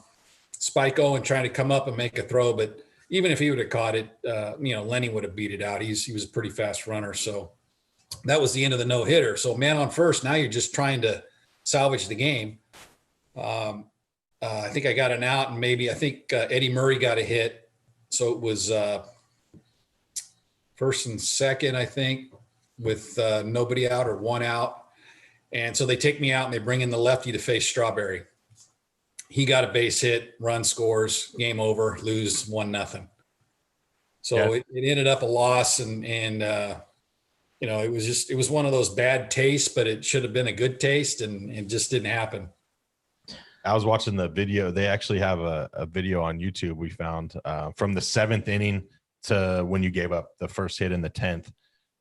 Spike Owen trying to come up and make a throw, but even if he would have caught it, Lenny would have beat it out. He was a pretty fast runner. So that was the end of the no-hitter. So man on first, now you're just trying to salvage the game. I think I got an out, and maybe I think Eddie Murray got a hit. So it was first and second, I think, with nobody out or 1 out. And so they take me out and they bring in the lefty to face Strawberry. He got a base hit, run scores, game over, lose 1-0. So Yeah. it ended up a loss, and it was one of those bad tastes, but it should have been a good taste, and it just didn't happen. I was watching the video. They actually have a video on YouTube we found from the 7th inning to when you gave up the first hit in the 10th.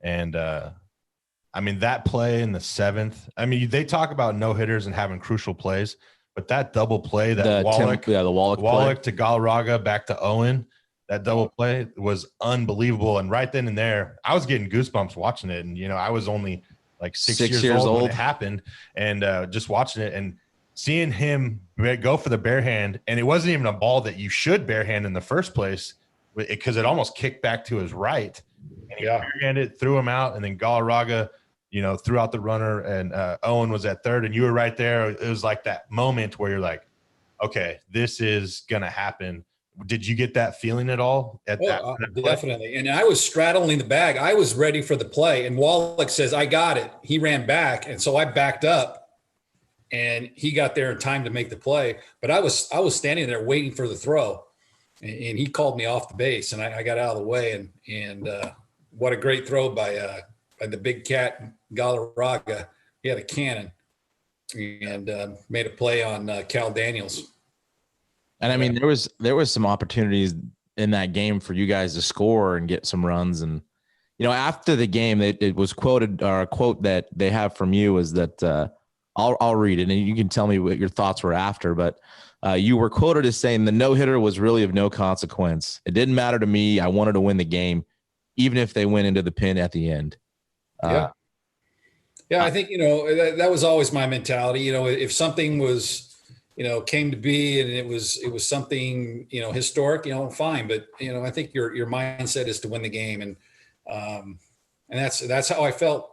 And that play in the 7th, they talk about no hitters and having crucial plays, but that double play, that Wallach to Galarraga back to Owen, that double play was unbelievable. And right then and there, I was getting goosebumps watching it. And, I was only like 6 years old when it happened, and just watching it and seeing him go for the bare hand. And it wasn't even a ball that you should bare hand in the first place, because it almost kicked back to his right. And he bare-handed, threw him out, and then Galarraga, threw out the runner, and Owen was at third, and you were right there. It was like that moment where you're like, okay, this is going to happen. Did you get that feeling at all? Definitely. And I was straddling the bag. I was ready for the play, and Wallach says, I got it. He ran back, and so I backed up, and he got there in time to make the play. But I was standing there waiting for the throw, and he called me off the base, and I got out of the way, and what a great throw by the big cat Galarraga. He had a cannon and made a play on Cal Daniels. And there was some opportunities in that game for you guys to score and get some runs. And, after the game, it was quoted, or a quote that they have from you is that I'll read it, and you can tell me what your thoughts were after, but you were quoted as saying the no-hitter was really of no consequence. It didn't matter to me. I wanted to win the game, even if they went into the pin at the end. Yeah, I think, that was always my mentality. If something was, came to be and it was something, historic, fine. But, I think your mindset is to win the game. And that's how I felt.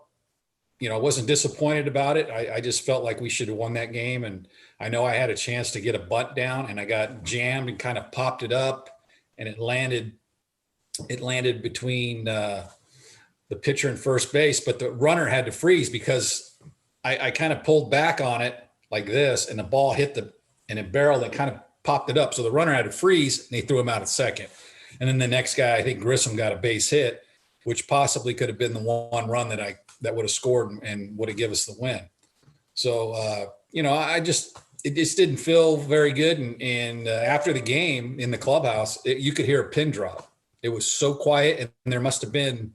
I wasn't disappointed about it. I just felt like we should have won that game. And I know I had a chance to get a bunt down, and I got jammed and kind of popped it up, and it landed between the pitcher and first base, but the runner had to freeze because I kind of pulled back on it like this, and the ball hit and it barreled and kind of popped it up. So the runner had to freeze, and they threw him out at second. And then the next guy, I think Grissom, got a base hit, which possibly could have been the one run that would have scored and would have given us the win. So, it just didn't feel very good. And after the game in the clubhouse, you could hear a pin drop. It was so quiet, and there must have been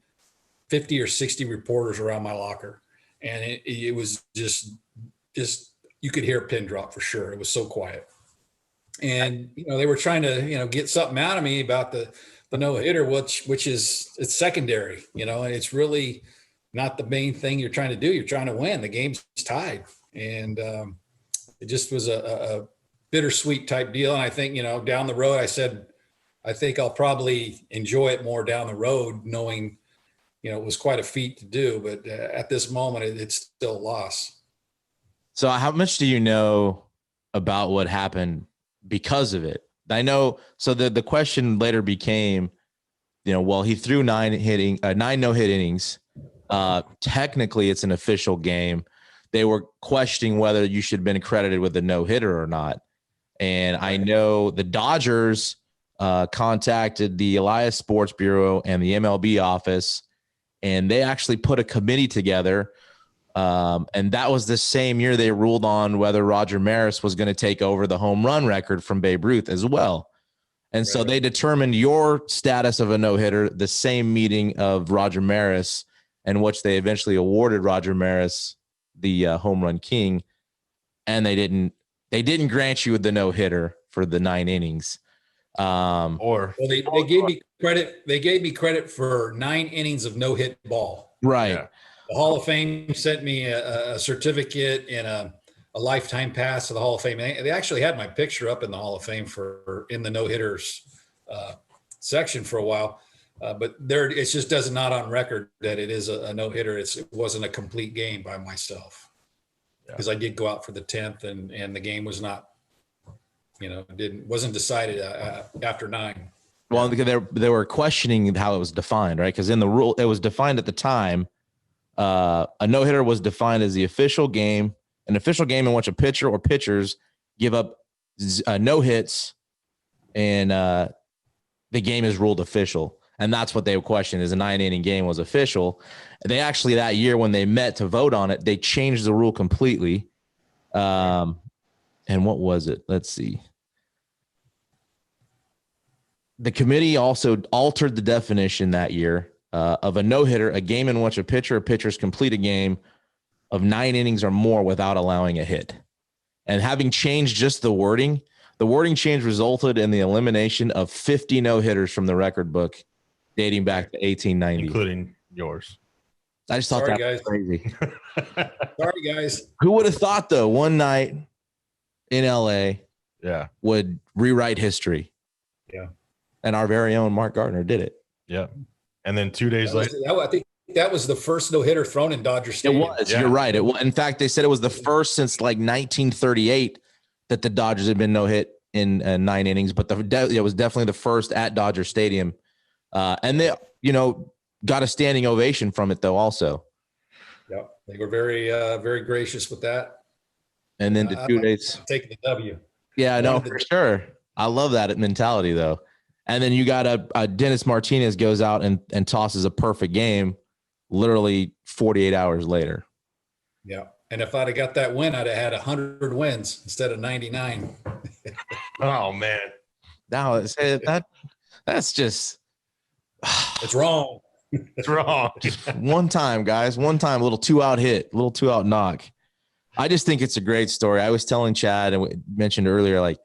50 or 60 reporters around my locker. And it was just you could hear a pin drop for sure. It was so quiet. And, they were trying to, get something out of me about the no-hitter, which is, it's secondary, and it's really not the main thing you're trying to do. You're trying to win. The game's tied. And it just was a bittersweet type deal. And I think, down the road, I said, I think I'll probably enjoy it more down the road, knowing, it was quite a feat to do, but at this moment, it's still a loss. So how much do you know about what happened because of it? I know. So the question later became, well, he threw 9 no-hit innings. Technically, it's an official game. They were questioning whether you should have been credited with a no-hitter or not. And I know the Dodgers contacted the Elias Sports Bureau and the MLB office, and they actually put a committee together. And that was the same year they ruled on whether Roger Maris was going to take over the home run record from Babe Ruth as well. And so they determined your status of a no-hitter, the same meeting of Roger Maris, in which they eventually awarded Roger Maris the home run king. And they didn't grant you the no-hitter for the 9 innings. They gave me credit. They gave me credit for 9 innings of no-hit ball. Right. Yeah. The Hall of Fame sent me a certificate and a lifetime pass to the Hall of Fame. They actually had my picture up in the Hall of Fame in the no-hitters section for a while. But it just does not on record that it is a no-hitter. It wasn't a complete game by myself, because I did go out for the 10th and the game was not, wasn't decided after 9. Well, they were questioning how it was defined, right? Because in the rule, it was defined at the time. A no-hitter was defined as an official game in which a pitcher or pitchers give up no hits, and the game is ruled official. And that's what they would question, is a 9-inning game was official. They actually, that year when they met to vote on it, they changed the rule completely. And what was it? Let's see. The committee also altered the definition that year of a no-hitter, a game in which a pitcher or pitchers complete a game of 9 innings or more without allowing a hit. And having changed just the wording change resulted in the elimination of 50 no-hitters from the record book dating back to 1890. Including yours. I just thought that was crazy. Sorry, guys. Who would have thought, though, one night in LA would rewrite history? Yeah. And our very own Mark Gardner did it. Yeah. And then 2 days later. I think that was the first no-hitter thrown in Dodger Stadium. It was. Yeah. You're right. In fact, they said it was the first since like 1938 that the Dodgers had been no-hit in 9 innings. But it was definitely the first at Dodger Stadium. And they, got a standing ovation from it, though, also. Yeah. They were very, very gracious with that. And then the 2 days. Taking the W. Yeah, no, for sure. I love that mentality, though. And then you got a Dennis Martinez goes out and tosses a perfect game literally 48 hours later. Yeah. And if I'd have got that win, I'd have had 100 wins instead of 99. Oh, man. Now, that's just. It's wrong. It's wrong. One time, guys. One time, a little 2-out hit, a little 2-out knock. I just think it's a great story. I was telling Chad, and we mentioned earlier, like,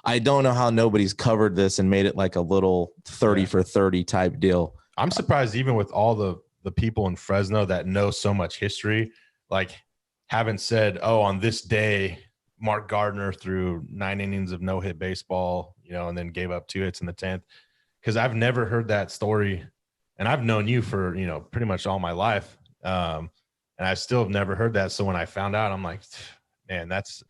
I don't know how nobody's covered this and made it like a little 30 for 30 type deal. I'm surprised even with all the people in Fresno that know so much history, like haven't said, oh, on this day, Mark Gardner threw 9 innings of no-hit baseball, and then gave up 2 hits in the 10th. Because I've never heard that story, and I've known you for, pretty much all my life. And I still have never heard that. So when I found out, I'm like, man, that's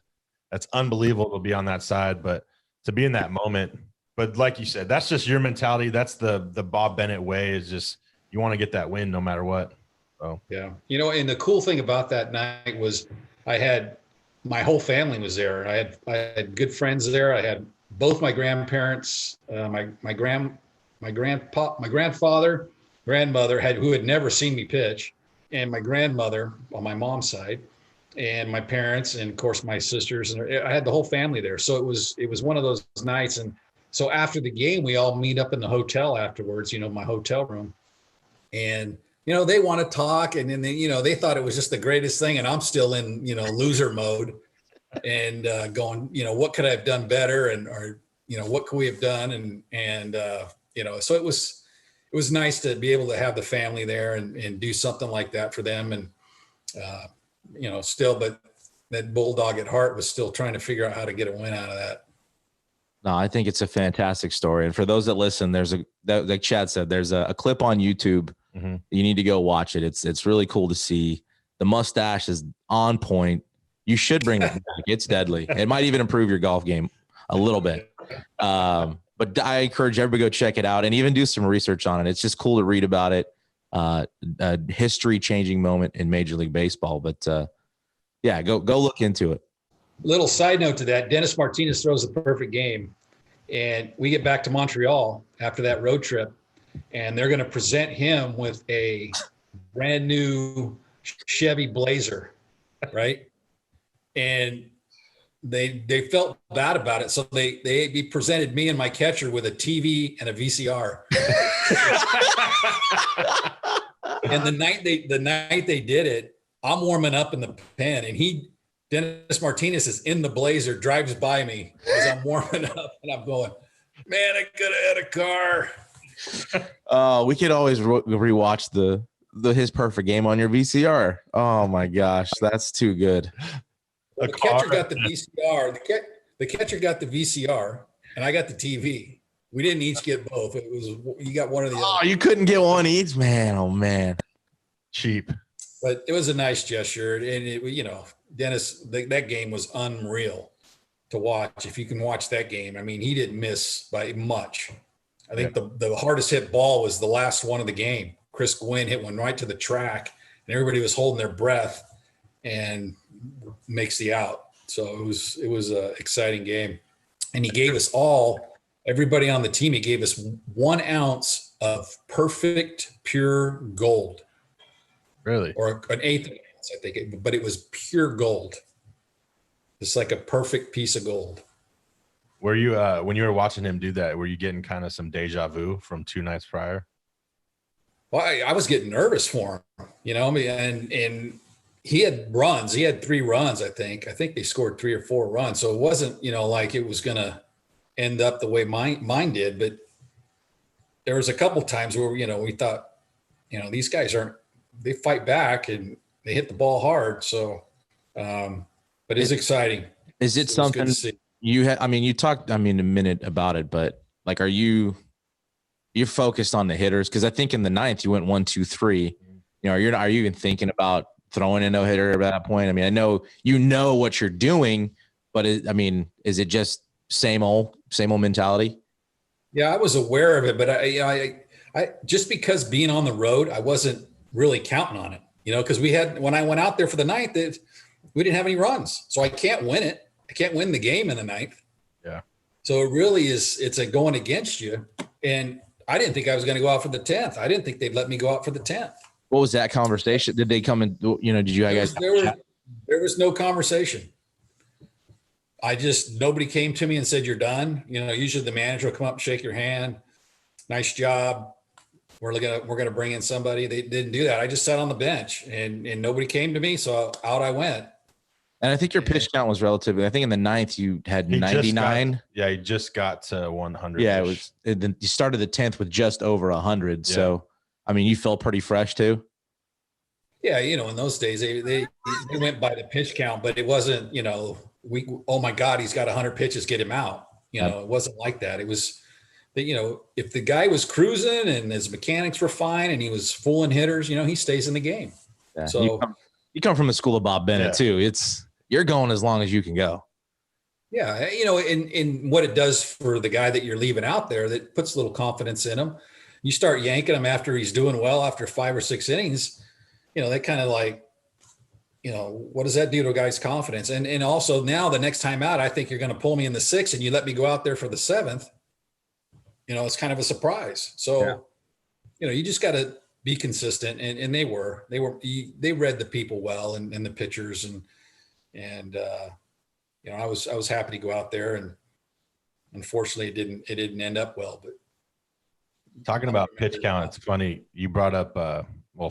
unbelievable to be on that side. But to be in that moment, but like you said, that's just your mentality. That's the Bob Bennett way, is just you want to get that win no matter what. So yeah, and the cool thing about that night was I had my whole family was there. I had good friends there. I had both my grandparents, my grandfather, grandmother who had never seen me pitch, and my grandmother on my mom's side, and my parents, and of course my sisters, and I had the whole family there. So it was one of those nights. And so after the game, we all meet up in the hotel afterwards, my hotel room, and they want to talk, and then they thought it was just the greatest thing, and I'm still in loser mode, and going, what could I have done better, or what could we have done, and so it was nice to be able to have the family there and do something like that for them, and still, but that bulldog at heart was still trying to figure out how to get a win out of that. No, I think it's a fantastic story. And for those that listen, like Chad said, there's a clip on YouTube Mhm. You need to go watch it. It's really cool to see. The mustache is on point. You should bring it back. It's deadly. It might even improve your golf game a little bit. But I encourage everybody to go check it out and even do some research on it. It's just cool to read about it. A history-changing moment in Major League Baseball. But yeah, go look into it. Little side note to that, Dennis Martinez throws the perfect game. And we get back to Montreal after that road trip, and they're going to present him with a brand new Chevy Blazer, right? And they felt bad about it, so they presented me and my catcher with a TV and a VCR. And the night they did it, I'm warming up in the pen, and Dennis Martinez is in the Blazer, drives by me as I'm warming up, and I'm going, man, I could have had a car. We could always rewatch his perfect game on your VCR. Oh my gosh, that's too good. Well, the catcher got the VCR. The catcher got the VCR, and I got the TV. We didn't each get both. It was you got one of the other. Oh, you couldn't get one each, man. Oh man, cheap. But it was a nice gesture, and Dennis, that game was unreal to watch. If you can watch that game, I mean, he didn't miss by much. I think the hardest hit ball was the last one of the game. Chris Gwynn hit one right to the track, and everybody was holding their breath, and makes the out. So it was an exciting game, and he gave us everybody on the team. He gave us 1 ounce of perfect pure gold. Really? Or an eighth ounce, I think, but it was pure gold. It's like a perfect piece of gold. Were you when you were watching him do that, were you getting kind of some deja vu from 2 nights prior? Well, I was getting nervous for him, and he had runs. He had 3 runs, I think. I think they scored 3 or 4 runs. So it wasn't, like it was going to end up the way mine did. But there was a couple times where, we thought, these guys they fight back and they hit the ball hard. So, but it's exciting. Is it something you talked, a minute about it, but like, you're focused on the hitters? Cause I think in the 9th you went 1, 2, 3, are you even thinking about throwing a no hitter at that point? I mean, I know, what you're doing, but is it just same old mentality? Yeah, I was aware of it, but I just because being on the road, I wasn't really counting on it, because when I went out there for the 9th, we didn't have any runs. So I can't win it. I can't win the game in the 9th. Yeah. So it really it's a going against you. And I didn't think I was going to go out for the 10th. I didn't think they'd let me go out for the 10th. What was that conversation? Did they come and, did you guys? There was no conversation. Nobody came to me and said, you're done. Usually the manager will come up and shake your hand. Nice job. We're going to bring in somebody. They didn't do that. I just sat on the bench and nobody came to me. So out I went. And I think your pitch count was relatively, I think in the 9th you had 99. He just got to 100. Yeah, you started the 10th with just over 100. Yeah. So, you felt pretty fresh too. Yeah. In those days they went by the pitch count, but it wasn't, oh my God, he's got 100 pitches, get him out. It wasn't like that. It was that, if the guy was cruising and his mechanics were fine and he was fooling hitters, he stays in the game. Yeah. So you come from the school of Bob Bennett too. You're going as long as you can go. Yeah. In what it does for the guy that you're leaving out there, that puts a little confidence in him. You start yanking him after he's doing well after 5 or 6 innings, that kind of like, what does that do to a guy's confidence? And also now the next time out, I think you're going to pull me in the 6th and you let me go out there for the 7th. It's kind of a surprise. So, you just got to be consistent. And they read the people well and the pitchers and I was happy to go out there, and unfortunately it didn't end up well. But talking about pitch count, it's funny you brought up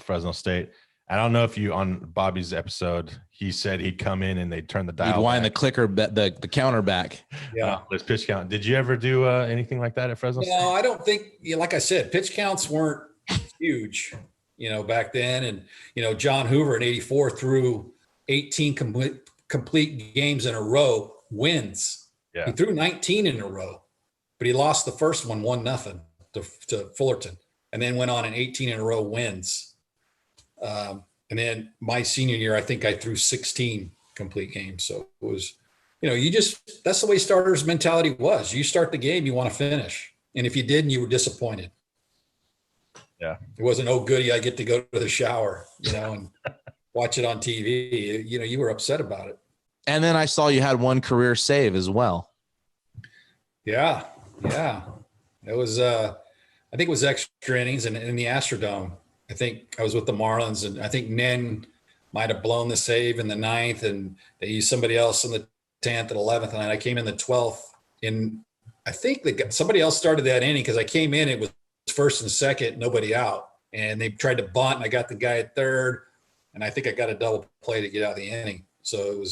Fresno State. I don't know if you on Bobby's episode, he said he'd come in and they'd turn the dial. He'd wind the clicker, the counter back. Yeah, his pitch count. Did you ever do anything like that at Fresno State? No, I don't think. Like I said, pitch counts weren't huge, back then. And John Hoover in '84 threw 18 complete games in a row, wins. Yeah. He threw 19 in a row, but he lost the first one 1-0 to Fullerton. and then went on an 18 in a row wins. And then my senior year, I think I threw 16 complete games. So it was, that's the way starters mentality was. You start the game, you want to finish. And if you didn't, you were disappointed. Yeah. It wasn't, oh, goody, I get to go to the shower, and watch it on TV. You were upset about it. And then I saw you had one career save as well. Yeah. It was, I think it was extra innings and in the Astrodome. I think I was with the Marlins, and I think Nen might have blown the save in the 9th, and they used somebody else in the 10th and 11th, and I came in the 12th. And I think somebody else started that inning because I came in, it was first and second, nobody out, and they tried to bunt, and I got the guy at third, and I think I got a double play to get out of the inning. So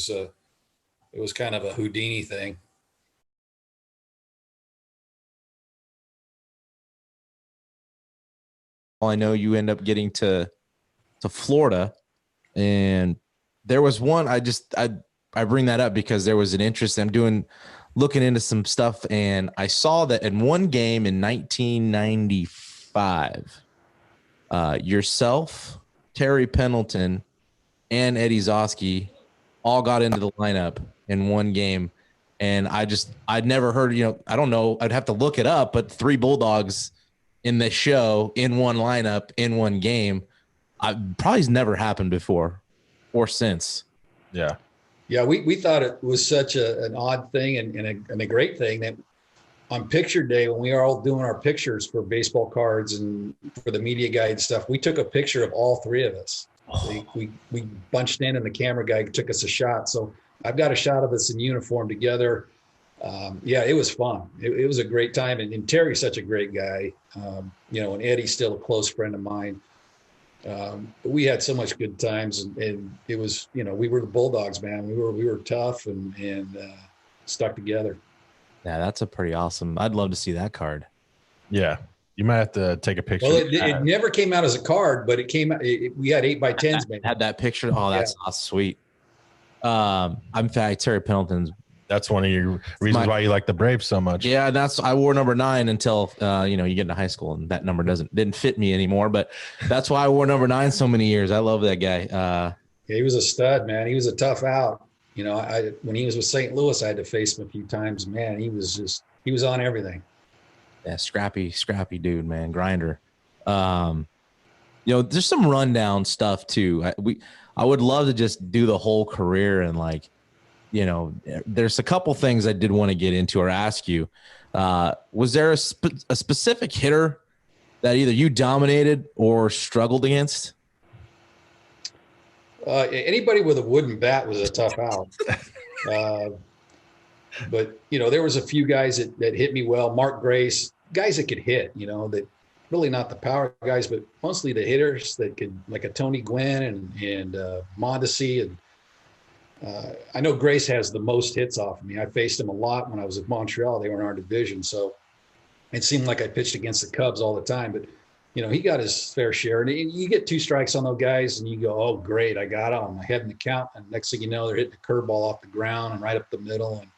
it was kind of a Houdini thing. I know you end up getting to Florida, and there was one, I bring that up because there was an interest. I'm looking into some stuff, and I saw that in one game in 1995, yourself, Terry Pendleton, and Eddie Zosky all got into the lineup in one game. And I'd never heard, I don't know, I'd have to look it up, but 3 Bulldogs in the show in one lineup in one game, probably has never happened before or since. Yeah. Yeah. We thought it was such an odd thing and a great thing that on picture day, when we were all doing our pictures for baseball cards and for the media guide stuff, we took a picture of all 3 of us. We bunched in and the camera guy took us a shot. So I've got a shot of us in uniform together. Yeah, it was fun. It was a great time. And Terry's such a great guy. And Eddie's still a close friend of mine. But we had so much good times, and it was, we were the Bulldogs, man. We were tough and stuck together. Yeah, that's a pretty awesome. I'd love to see that card. Yeah. You might have to take a picture. Well, it never came out as a card, but it came out. We had 8x10s, man. Had that picture. Oh, that's sweet. In fact, Terry Pendleton's. That's one of your reasons why you like the Braves so much. Yeah, I wore number 9 until you get into high school, and that number didn't fit me anymore. But that's why I wore number 9 so many years. I love that guy. Yeah, he was a stud, man. He was a tough out. When he was with St. Louis, I had to face him a few times. Man, he was on everything. Yeah, scrappy dude, man, grinder. There's some rundown stuff too. I would love to just do the whole career and there's a couple things I did want to get into or ask you. Was there a specific hitter that either you dominated or struggled against? Anybody with a wooden bat was a tough out. But there was a few guys that hit me well. Mark Grace, guys that could hit, that really not the power guys, but mostly the hitters that could, like a Tony Gwynn and Mondesi. And I know Grace has the most hits off of me. I faced him a lot when I was at Montreal. They were in our division. So it seemed like I pitched against the Cubs all the time, but he got his fair share. And you get 2 strikes on those guys and you go, oh, great, I got them. I had in the count. And next thing you know, they're hitting a curveball off the ground and right up the middle. And,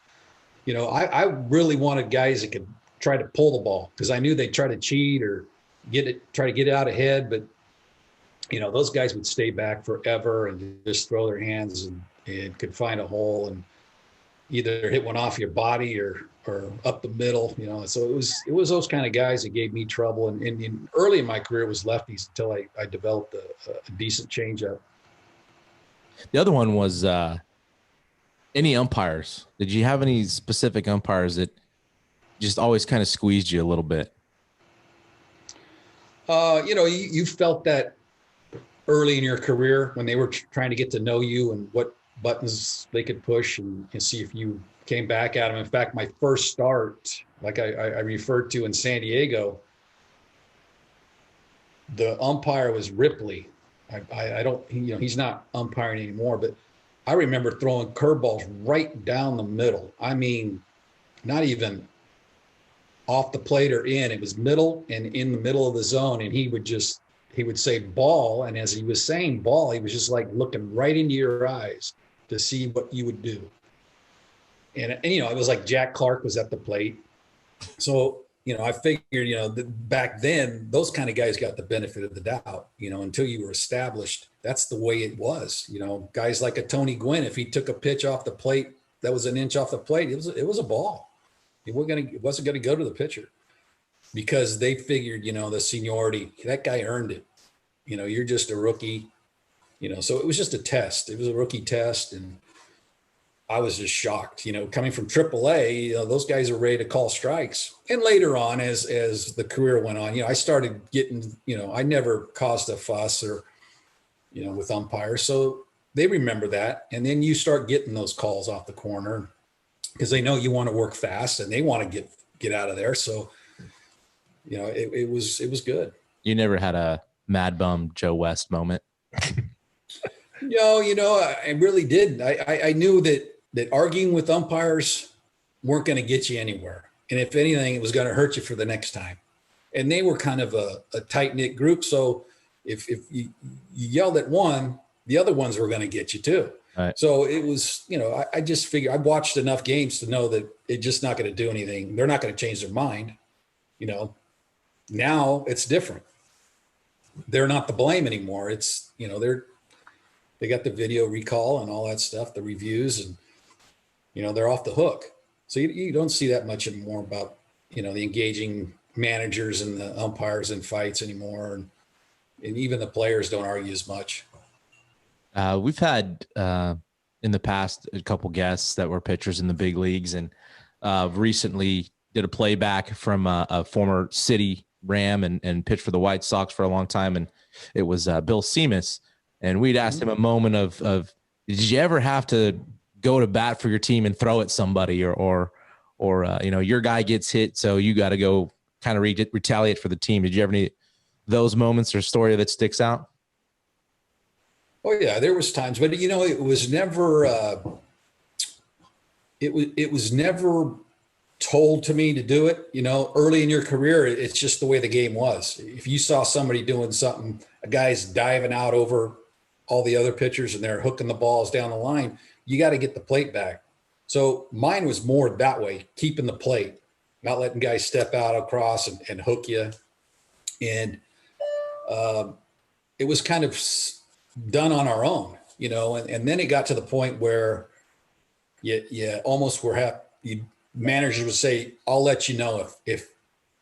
I really wanted guys that could try to pull the ball because I knew they'd try to cheat or try to get it out ahead. But, those guys would stay back forever and just throw their hands and could find a hole and either hit one off your body or up the middle, So it was those kind of guys that gave me trouble. And early in my career it was lefties until I developed a decent changeup. The other one was any umpires. Did you have any specific umpires that just always kind of squeezed you a little bit? You felt that early in your career when they were trying to get to know you and what buttons they could push and see if you came back at them. In fact, my first start, like I referred to in San Diego, the umpire was Ripley. I don't, he's not umpiring anymore, but I remember throwing curveballs right down the middle. I mean, not even off the plate or in. It was middle and in the middle of the zone, and he would say ball, and as he was saying ball, he was just like looking right into your eyes to see what you would do. And it was like Jack Clark was at the plate. So I figured, back then, those kind of guys got the benefit of the doubt, until you were established. That's the way it was. Guys like a Tony Gwynn, if he took a pitch off the plate that was an inch off the plate, it was a ball. It wasn't going to go to the pitcher, because they figured, the seniority, that guy earned it. You're just a rookie, so it was just a test. It was a rookie test. And I was just shocked, coming from AAA, those guys are ready to call strikes. And later on, as the career went on, I started getting, I never caused a fuss or, with umpires. So they remember that. And then you start getting those calls off the corner because they know you want to work fast and they want to get out of there. So, it was good. You never had a Mad Bum Joe West moment? No, I really didn't. I knew that arguing with umpires weren't going to get you anywhere. And if anything, it was going to hurt you for the next time. And they were kind of a tight-knit group. So if you yelled at one, the other ones were going to get you too. Right. So it was, I just figured, I watched enough games to know that it's just not going to do anything. They're not going to change their mind. Now it's different. They're not to blame anymore. It's, they got the video recall and all that stuff, the reviews, and, they're off the hook. So you don't see that much anymore about, the engaging managers and the umpires in fights anymore. And even the players don't argue as much. We've had in the past a couple guests that were pitchers in the big leagues, and recently did a playback from a former City Ram and pitched for the White Sox for a long time. And it was Bill Seamus. And we'd asked him a moment of did you ever have to go to bat for your team and throw at somebody or your guy gets hit, so you got to go kind of retaliate for the team? Did you ever need those moments or story that sticks out? Oh yeah, there was times, but it was never, it was never told to me to do it. Early in your career, it's just the way the game was. If you saw somebody doing something, a guy's diving out over all the other pitchers and they're hooking the balls down the line, you got to get the plate back. So mine was more that way, keeping the plate, not letting guys step out across and hook you. And it was kind of done on our own, and then it got to the point where you almost managers would say, I'll let you know if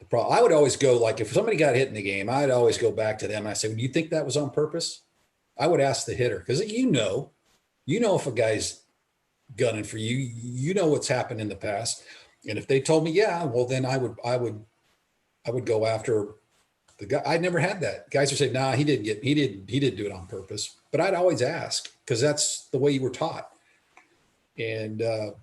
the problem. I would always go, like, if somebody got hit in the game, I'd always go back to them and I say, well, do you think that was on purpose? I would ask the hitter, because if a guy's gunning for you, what's happened in the past. And if they told me, yeah, well, then I would go after the guy. I never had that. Guys would say, nah, he didn't do it on purpose. But I'd always ask, because that's the way you were taught. And, I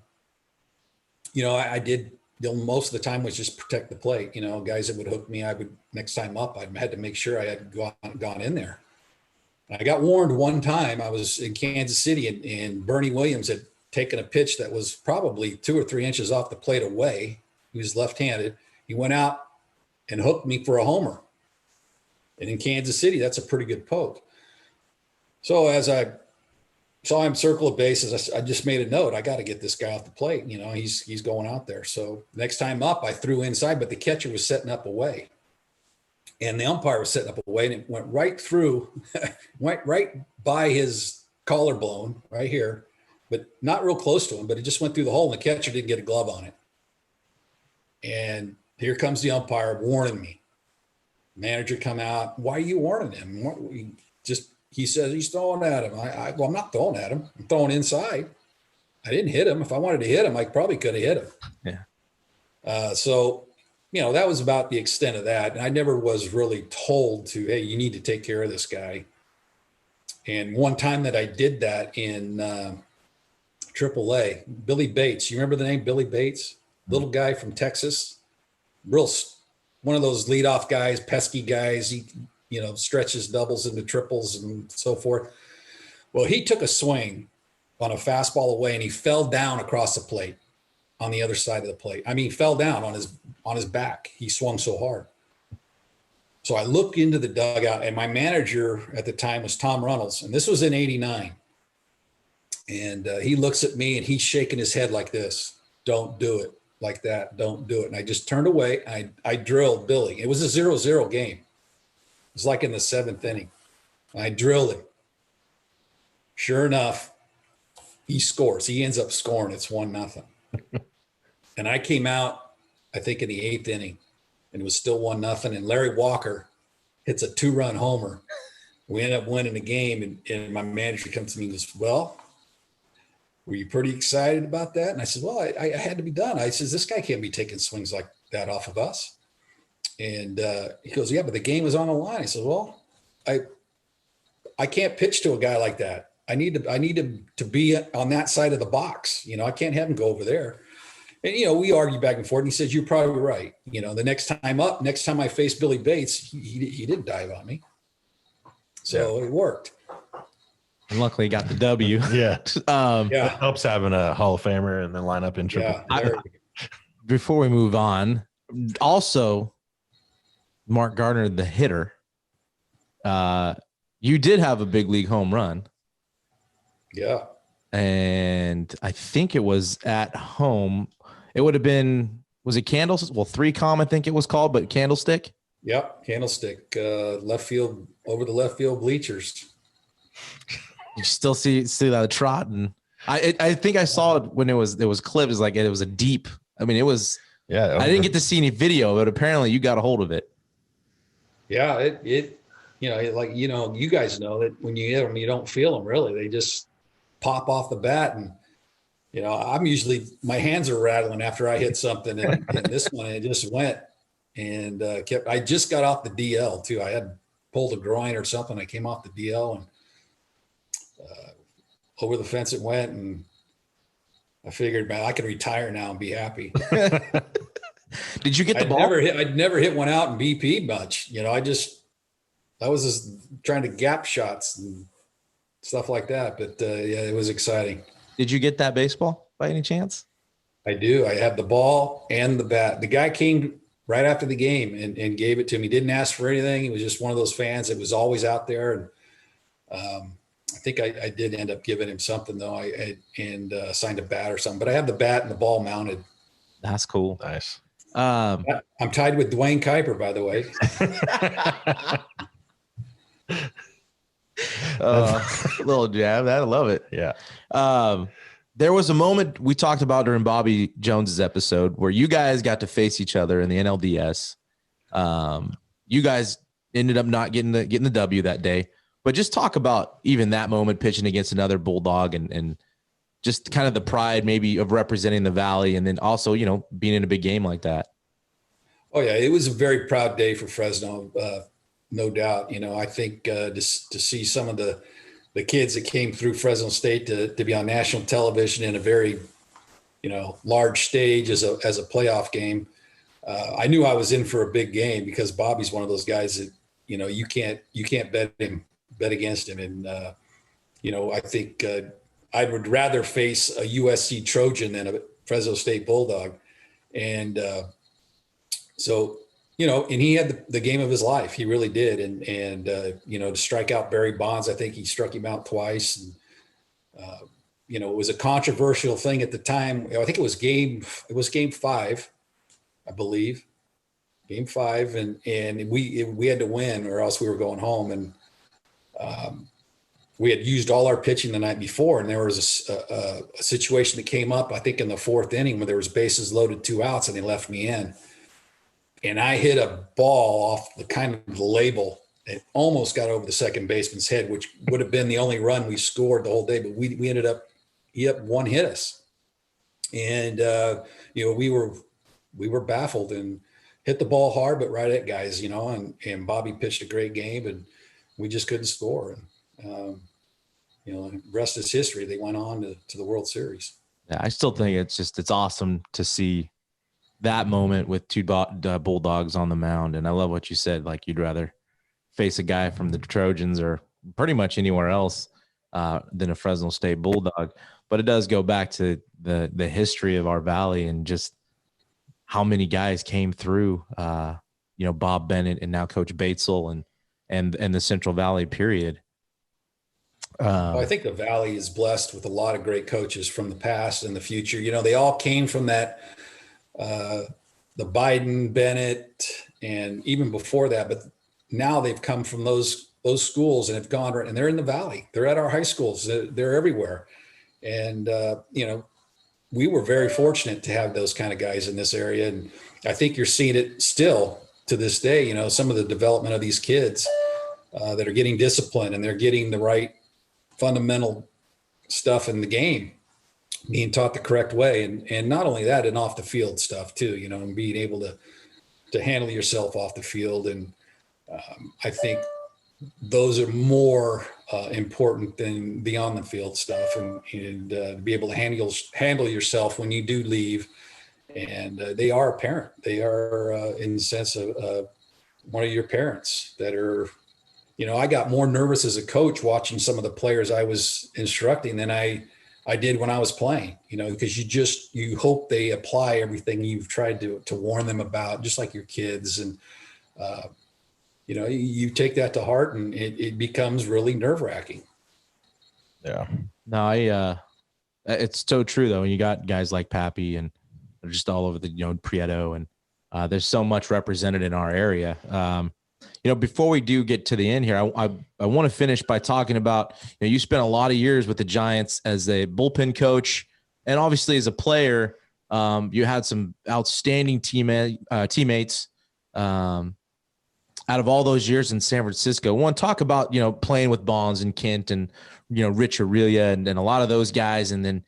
did, most of the time was just protect the plate. Guys that would hook me, next time up, I had to make sure I had gone in there. I got warned one time. I was in Kansas City and Bernie Williams had taken a pitch that was probably 2 or 3 inches off the plate away. He was left-handed. He went out and hooked me for a homer. And in Kansas City, that's a pretty good poke. So as I saw him circle the bases, I just made a note. I got to get this guy off the plate. He's going out there. So next time up, I threw inside, but the catcher was setting up away. And the umpire was setting up away, and it went right through, went right by his collarbone right here, but not real close to him, but it just went through the hole, and the catcher didn't get a glove on it. And here comes the umpire warning me. Manager come out. Why are you warning him? He says he's throwing at him. Well, I'm not throwing at him. I'm throwing inside. I didn't hit him. If I wanted to hit him, I probably could have hit him. Yeah. So, that was about the extent of that. And I never was really told to, hey, you need to take care of this guy. And one time that I did that in AAA, Billy Bates. You remember the name Billy Bates? Little guy from Texas. One of those leadoff guys, pesky guys. He, stretches doubles into triples and so forth. Well, he took a swing on a fastball away and he fell down across the plate on the other side of the plate. I mean, he fell down on his back. He swung so hard. So I looked into the dugout, and my manager at the time was Tom Runnels, and this was in '89. And he looks at me and he's shaking his head like this. Don't do it. like that, don't do it. And I just turned away. I drilled Billy. It was a 0-0 game. It was like in the 7th inning. I drilled him. Sure enough, he scores. He ends up scoring. It's 1-0. And I came out, I think, in the 8th inning, and it was still 1-0. And Larry Walker hits a 2-run homer. We ended up winning the game. And my manager comes to me and goes, well, were you pretty excited about that? And I said, well, I had to be done. I says, this guy can't be taking swings like that off of us. And he goes, yeah, but the game was on the line. I said, well, I can't pitch to a guy like that. I need him to be on that side of the box. I can't have him go over there. And, we argue back and forth. And he says, you're probably right. The next time I faced Billy Bates, he didn't dive on me. So It worked. And luckily he got the W. Yeah. Yeah. It helps having a Hall of Famer and then line up in triple. Yeah, Before we move on, also Mark Gardner, the hitter, you did have a big league home run. Yeah. And I think it was at home. It would have been, was it Candles? Well, 3-com, I think it was called, but Candlestick. Yep. Candlestick, left field, over the left field bleachers. You still see that trot, and I think I saw it when it was clipped. It's like it was a deep. I mean, it was. Yeah, I didn't get to see any video, but apparently you got a hold of it. Yeah, you guys know that when you hit them, you don't feel them really. They just pop off the bat, and I'm usually, my hands are rattling after I hit something, and this one it just went and I just got off the DL too. I had pulled a groin or something. I came off the DL and. Over the fence it went, and I figured, man, I could retire now and be happy. Did you get the ball? I'd never hit one out in BP much. I was just trying to gap shots and stuff like that. But yeah, it was exciting. Did you get that baseball by any chance? I do. I had the ball and the bat. The guy came right after the game and gave it to me. Didn't ask for anything. He was just one of those fans that was always out there. And I think I did end up giving him something though. I signed a bat or something, but I have the bat and the ball mounted. That's cool. Nice. I'm tied with Dwayne Kuiper, by the way. Little jab. I love it. Yeah. There was a moment we talked about during Bobby Jones's episode where you guys got to face each other in the NLDS. You guys ended up not getting the W that day. But just talk about even that moment pitching against another Bulldog and just kind of the pride maybe of representing the Valley, and then also, being in a big game like that. Oh yeah, it was a very proud day for Fresno, no doubt. I think to see some of the kids that came through Fresno State to be on national television in a very, large stage as a playoff game. I knew I was in for a big game because Bobby's one of those guys that, you can't bet against him. And, I think I would rather face a USC Trojan than a Fresno State Bulldog. And so, and he had the game of his life. He really did. And to strike out Barry Bonds, I think he struck him out twice. And, it was a controversial thing at the time. I think it was game 5, I believe. Game 5. And we had to win or else we were going home. And, we had used all our pitching the night before, and there was a situation that came up, I think in the 4th inning, where there was bases loaded, 2 outs, and they left me in. And I hit a ball off the kind of the label. It almost got over the second baseman's head, which would have been the only run we scored the whole day. But we ended up, one hit us. And, we were baffled and hit the ball hard, but right at guys, and Bobby pitched a great game, and we just couldn't score. And, rest is history. They went on to the World Series. Yeah, I still think it's awesome to see that moment with 2 Bulldogs on the mound. And I love what you said. Like, you'd rather face a guy from the Trojans or pretty much anywhere else than a Fresno State Bulldog. But it does go back to the history of our Valley and just how many guys came through, Bob Bennett and now Coach Batesel and the Central Valley period. I think the Valley is blessed with a lot of great coaches from the past and the future. They all came from that the Biden, Bennett, and even before that. But now they've come from those schools and have gone, and they're in the Valley. They're at our high schools. They're everywhere. And, we were very fortunate to have those kind of guys in this area. And I think you're seeing it still to this day, some of the development of these kids that are getting disciplined and they're getting the right fundamental stuff in the game, being taught the correct way. And not only that, and off the field stuff too, and being able to handle yourself off the field. And I think those are more important than the on the field stuff, and be able to handle yourself when you do leave. And they are a parent. They are in the sense of one of your parents that are, I got more nervous as a coach watching some of the players I was instructing than I did when I was playing, because you hope they apply everything you've tried to warn them about, just like your kids. And, you take that to heart, and it becomes really nerve-wracking. Yeah. No, it's so true though. When you got guys like Pappy and just all over the, Prieto, and there's so much represented in our area. Before we do get to the end here, I want to finish by talking about, you spent a lot of years with the Giants as a bullpen coach, and obviously as a player, you had some outstanding teammates. Out of all those years in San Francisco, I want to talk about, playing with Bonds and Kent and, Rich Aurelia and a lot of those guys. And then,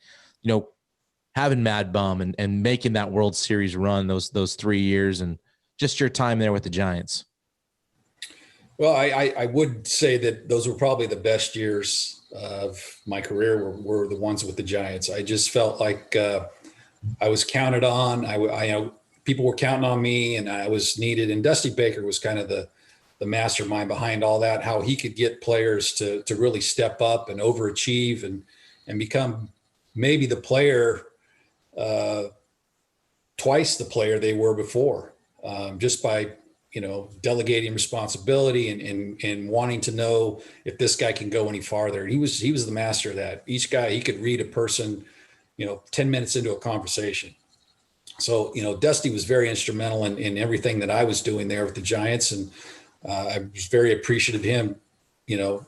having Mad Bum and making that World Series run those 3 years, and just your time there with the Giants. Well, I would say that those were probably the best years of my career were the ones with the Giants. I just felt like I was counted on. People were counting on me, and I was needed. And Dusty Baker was kind of the mastermind behind all that, how he could get players to really step up and overachieve and become maybe the player, twice the player they were before, just by, delegating responsibility and wanting to know if this guy can go any farther. He was the master of that. Each guy, he could read a person, 10 minutes into a conversation. So, Dusty was very instrumental in everything that I was doing there with the Giants. And I was very appreciative of him,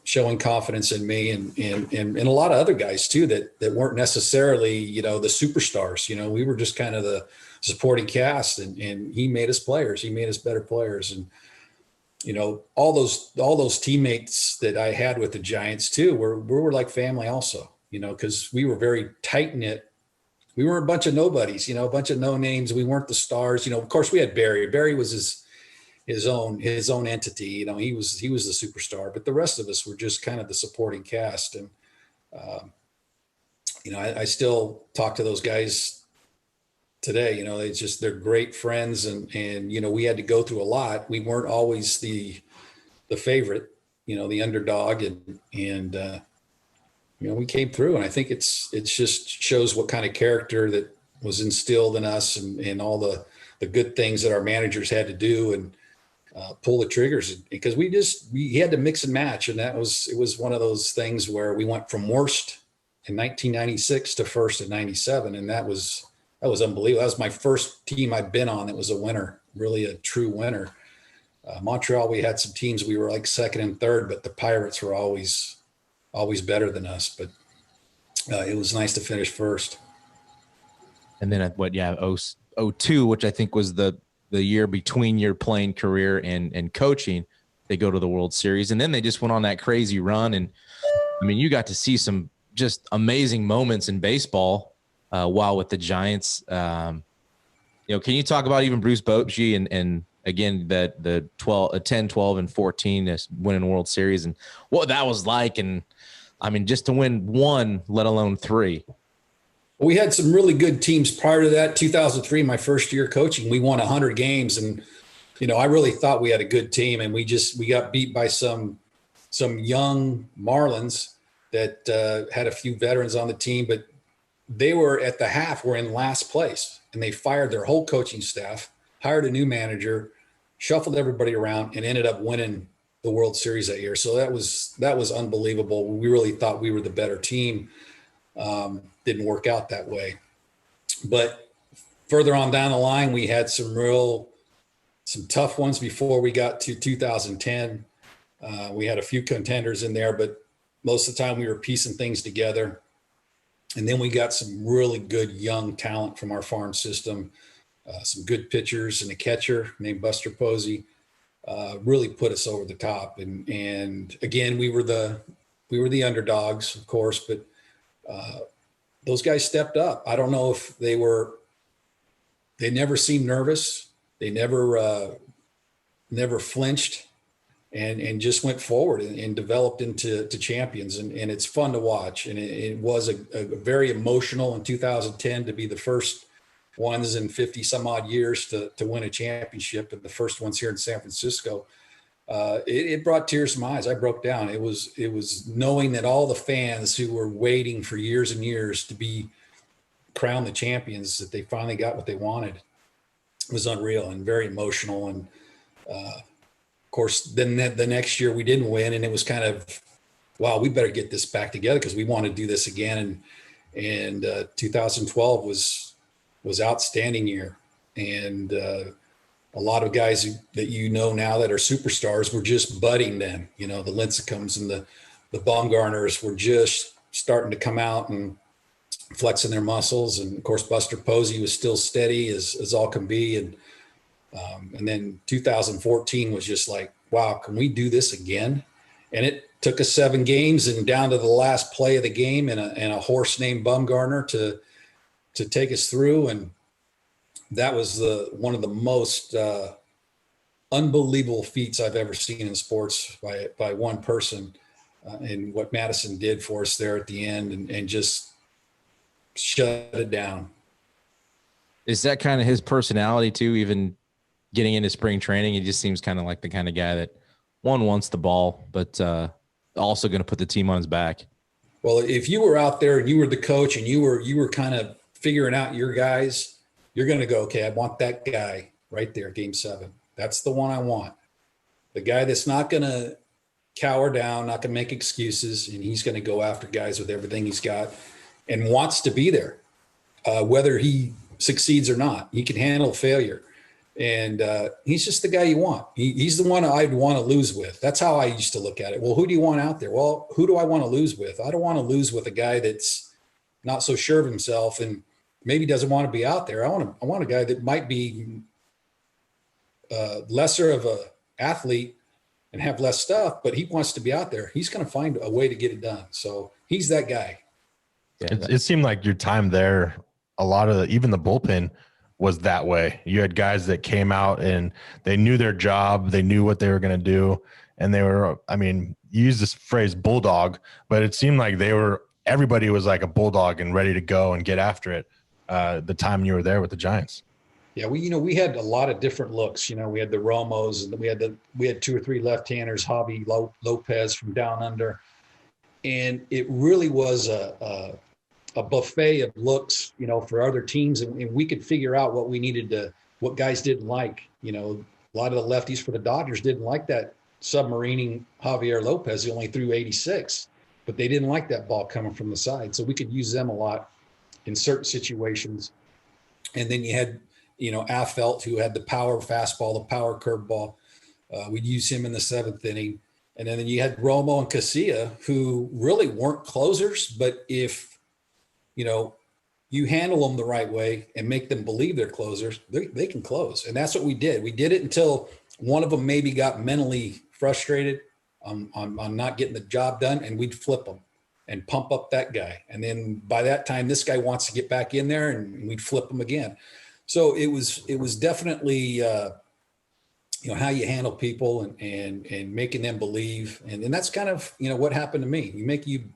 showing confidence in me and a lot of other guys too, that weren't necessarily, the superstars. We were just kind of the supporting cast, and he made us players. He made us better players. And, all those teammates that I had with the Giants too, we were like family also, because we were very tight knit. We weren't a bunch of nobodies, a bunch of no names. We weren't the stars. Of course we had Barry. Barry was his own entity. He was the superstar, but the rest of us were just kind of the supporting cast. And, I still talk to those guys today. It's just, they're great friends. And, we had to go through a lot. We weren't always the favorite, the underdog, and we came through. And I think it's just shows what kind of character that was instilled in us, and all the good things that our managers had to do and pull the triggers, because we had to mix and match. And it was one of those things where we went from worst in 1996 to first in 97. And that was unbelievable. That was my first team I'd been on that was a winner, really a true winner. Montreal, we had some teams, we were like second and third, but the Pirates were always better than us. But it was nice to finish first. And then at 02, which I think was the year between your playing career and coaching, they go to the World Series. And then they just went on that crazy run. And I mean, you got to see some just amazing moments in baseball while with the Giants. Can you talk about even Bruce Bochy and again, the 10, 12, and 14 is winning World Series and what that was like? And I mean, just to win one, let alone three. We had some really good teams prior to that. 2003, my first year coaching, we won 100 games. And, I really thought we had a good team, and we got beat by some young Marlins that had a few veterans on the team, but they were at the half, were in last place, and they fired their whole coaching staff, hired a new manager, shuffled everybody around, and ended up winning the World Series that year. So that was unbelievable. We really thought we were the better team. Didn't work out that way. But further on down the line, we had some tough ones before we got to 2010. We had a few contenders in there, but most of the time we were piecing things together. And then we got some really good young talent from our farm system, some good pitchers and a catcher named Buster Posey, really put us over the top. And again, we were the underdogs, of course, but those guys stepped up. I don't know if they never seemed nervous. They never flinched and just went forward and developed into champions. And it's fun to watch. And it was a very emotional in 2010 to be the first ones in 50 some odd years to win a championship, and the first ones here in San Francisco. It brought tears to my eyes. I broke down. It was knowing that all the fans who were waiting for years and years to be crowned the champions, that they finally got what they wanted. It was unreal and very emotional. And of course, then the next year we didn't win, and it was kind of, wow, we better get this back together because we want to do this again. And 2012 was outstanding year, and a lot of guys that you know now that are superstars were just budding then. You know, the Lincecums and the Baumgartners were just starting to come out and flexing their muscles. And of course, Buster Posey was still steady as all can be. And then 2014 was just like, wow, can we do this again? And it took us 7 games and down to the last play of the game and a horse named Baumgartner to take us through. And that was one of the most unbelievable feats I've ever seen in sports by one person, and what Madison did for us there at the end and just shut it down. Is that kind of his personality too? Even getting into spring training, he just seems kind of like the kind of guy that wants the ball, but also going to put the team on his back. Well, if you were out there and you were the coach and you were kind of figuring out your guys, you're going to go, okay, I want that guy right there, game 7. That's the one I want. The guy that's not going to cower down, not going to make excuses, and he's going to go after guys with everything he's got and wants to be there, whether he succeeds or not. He can handle failure. And he's just the guy you want. He's the one I'd want to lose with. That's how I used to look at it. Well, who do you want out there? Well, who do I want to lose with? I don't want to lose with a guy that's not so sure of himself and maybe doesn't want to be out there. I want a guy that might be lesser of a athlete and have less stuff, but he wants to be out there. He's going to find a way to get it done. So he's that guy. Yeah, it seemed like your time there, a lot of even the bullpen was that way. You had guys that came out and they knew their job. They knew what they were going to do. And they were, I mean, you use this phrase bulldog, but it seemed like everybody was like a bulldog and ready to go and get after it. The time you were there with the Giants. Yeah, we had a lot of different looks. We had the Romos, and we had 2 or 3 left-handers, Javi Lopez from down under, and it really was a buffet of looks, for other teams, and we could figure out what guys didn't like. A lot of the lefties for the Dodgers didn't like that submarining Javier Lopez. He only threw 86, but they didn't like that ball coming from the side, so we could use them a lot in certain situations. And then you had, Affeldt, who had the power fastball, the power curveball. We'd use him in the 7th inning. And then you had Romo and Casilla, who really weren't closers, but if, you handle them the right way and make them believe they're closers, they can close. And that's what we did. We did it until one of them maybe got mentally frustrated on not getting the job done, and we'd flip them and pump up that guy. And then by that time, this guy wants to get back in there, and we'd flip him again. So it was definitely, how you handle people and making them believe. And that's kind of, what happened to me. You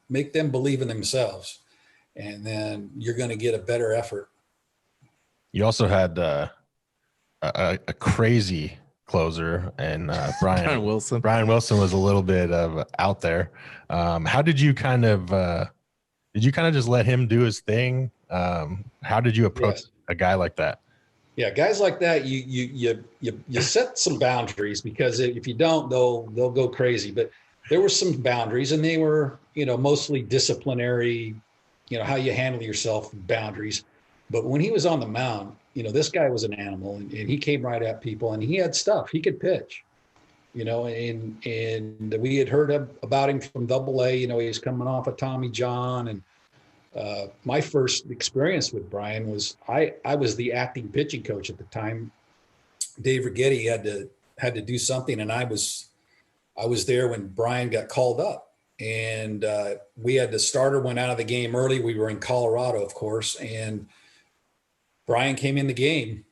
make them believe in themselves, and then you're going to get a better effort. You also had a crazy closer, and Brian Wilson. Brian Wilson was a little bit of out there. How did you kind of just let him do his thing? How did you approach a guy like that? Yeah, guys like that, you set some boundaries, because if you don't, they'll go crazy. But there were some boundaries, and they were, mostly disciplinary, how you handle yourself, boundaries. But when he was on the mound, this guy was an animal, and he came right at people, and he had stuff. He could pitch, and we had heard about him from AA. He was coming off of Tommy John. And my first experience with Brian was I was the acting pitching coach at the time. Dave Rigetti had to do something, and I was there when Brian got called up, and we had the starter went out of the game early. We were in Colorado, of course, and Brian came in the game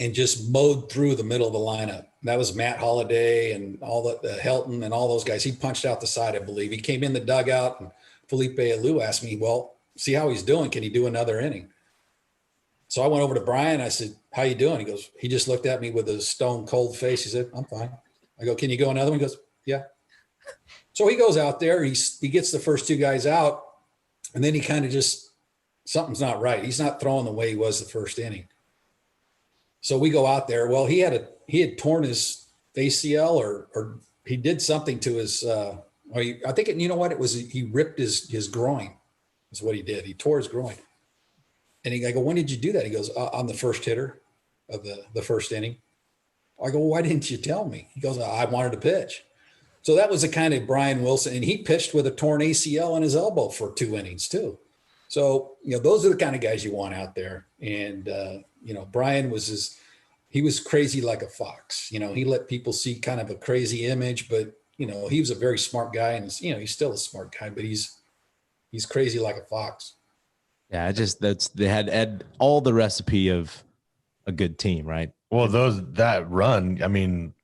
and just mowed through the middle of the lineup. That was Matt Holliday and all the Helton and all those guys. He punched out the side, I believe. He came in the dugout, and Felipe Alou asked me, well, see how he's doing. Can he do another inning? So I went over to Brian. I said, how you doing? He just looked at me with a stone cold face. He said, I'm fine. I go, can you go another one? He goes, yeah. So he goes out there. He gets the first two guys out, and then he kind of just, something's not right. He's not throwing the way he was the first inning. So we go out there. Well, he had torn his ACL or he did something to his, I think you know what it was? He ripped his groin. Is what he did. He tore his groin. And I go, when did you do that? He goes, on the first hitter of the first inning. I go, well, why didn't you tell me? He goes, I wanted to pitch. So that was the kind of Brian Wilson, and he pitched with a torn ACL in his elbow for 2 innings too. So, those are the kind of guys you want out there. And, Brian he was crazy like a fox. He let people see kind of a crazy image, but, he was a very smart guy, and, he's still a smart guy, but he's crazy like a fox. Yeah, they had all the recipe of a good team, right? Well, that run, I mean,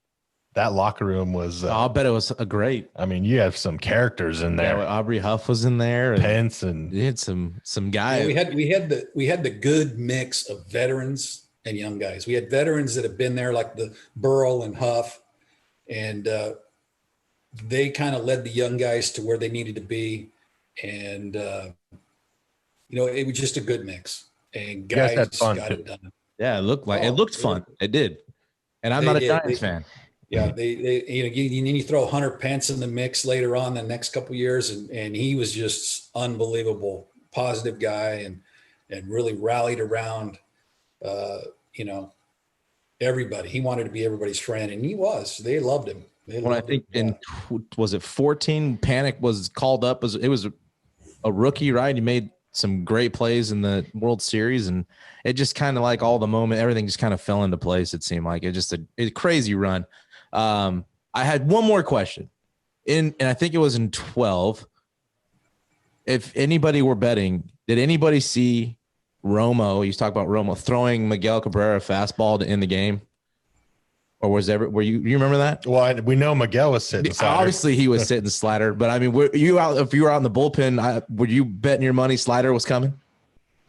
that locker room was. I'll bet it was a great. I mean, you have some characters in there. Yeah, Aubrey Huff was in there. Pence and you had some guys. Yeah, we had the good mix of veterans and young guys. We had veterans that have been there, like the Burrell and Huff, and they kind of led the young guys to where they needed to be. And it was just a good mix, and guys got it done. Yeah, it looked fun. It did, and I'm not a Giants fan. Yeah, you throw Hunter Pence in the mix later on the next couple of years, and he was just unbelievable, positive guy, and really rallied around, everybody. He wanted to be everybody's friend, and he was. They loved him. I think was it 14? Panic was called up. It was a rookie, right? He made some great plays in the World Series, and it just kind of like all the moment, everything just kind of fell into place. It seemed like it just a crazy run. I had one more question, and I think it was in 12. If anybody were betting, did anybody see Romo? You talk about Romo throwing Miguel Cabrera a fastball to end the game, or were you remember that? Well, we know Miguel was sitting slider. Obviously, he was sitting slider, but I mean, if you were out in the bullpen, were you betting your money slider was coming?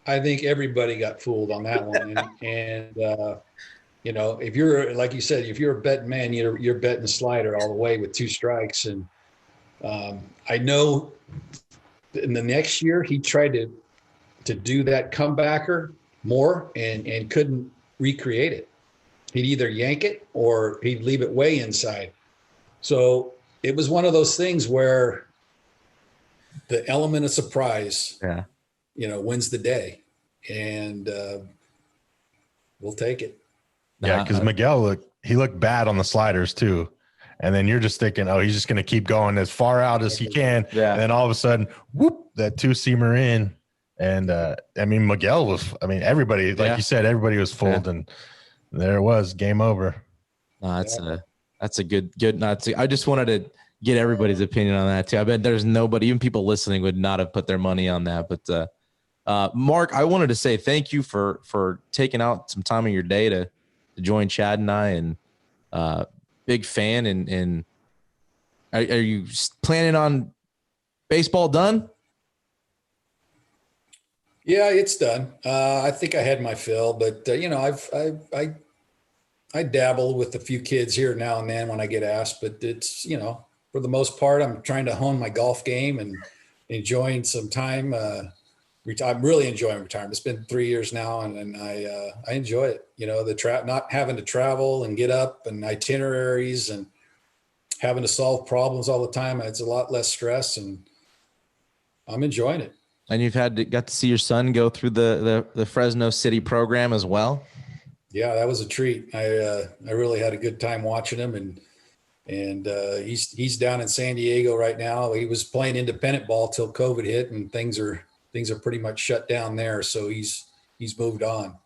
I think everybody got fooled on that one, and if you're, like you said, if you're a betting man, you're betting slider all the way with 2 strikes. And I know in the next year he tried to do that comebacker more and couldn't recreate it. He'd either yank it or he'd leave it way inside. So it was one of those things where the element of surprise, wins the day, and we'll take it. Yeah, because Miguel looked bad on the sliders too. And then you're just thinking, oh, he's just going to keep going as far out as he can. Yeah. And then all of a sudden, whoop, that 2-seamer in. And Miguel was, everybody, like you said, everybody was fooled, and there it was, game over. That's a good. I just wanted to get everybody's opinion on that too. I bet there's nobody, even people listening, would not have put their money on that. But Mark, I wanted to say thank you for taking out some time of your day to join Chad and I, and big fan. And are you planning on baseball done? Yeah, it's done. I think I had my fill, but I dabble with a few kids here now and then when I get asked, but it's, for the most part, I'm trying to hone my golf game and enjoying some time. I'm really enjoying retirement. It's been 3 years now, and I enjoy it. Not having to travel and get up and itineraries and having to solve problems all the time. It's a lot less stress, and I'm enjoying it. And you've got to see your son go through the Fresno City program as well. Yeah, that was a treat. I really had a good time watching him, and he's down in San Diego right now. He was playing independent ball till COVID hit, and things are pretty much shut down there. So he's moved on.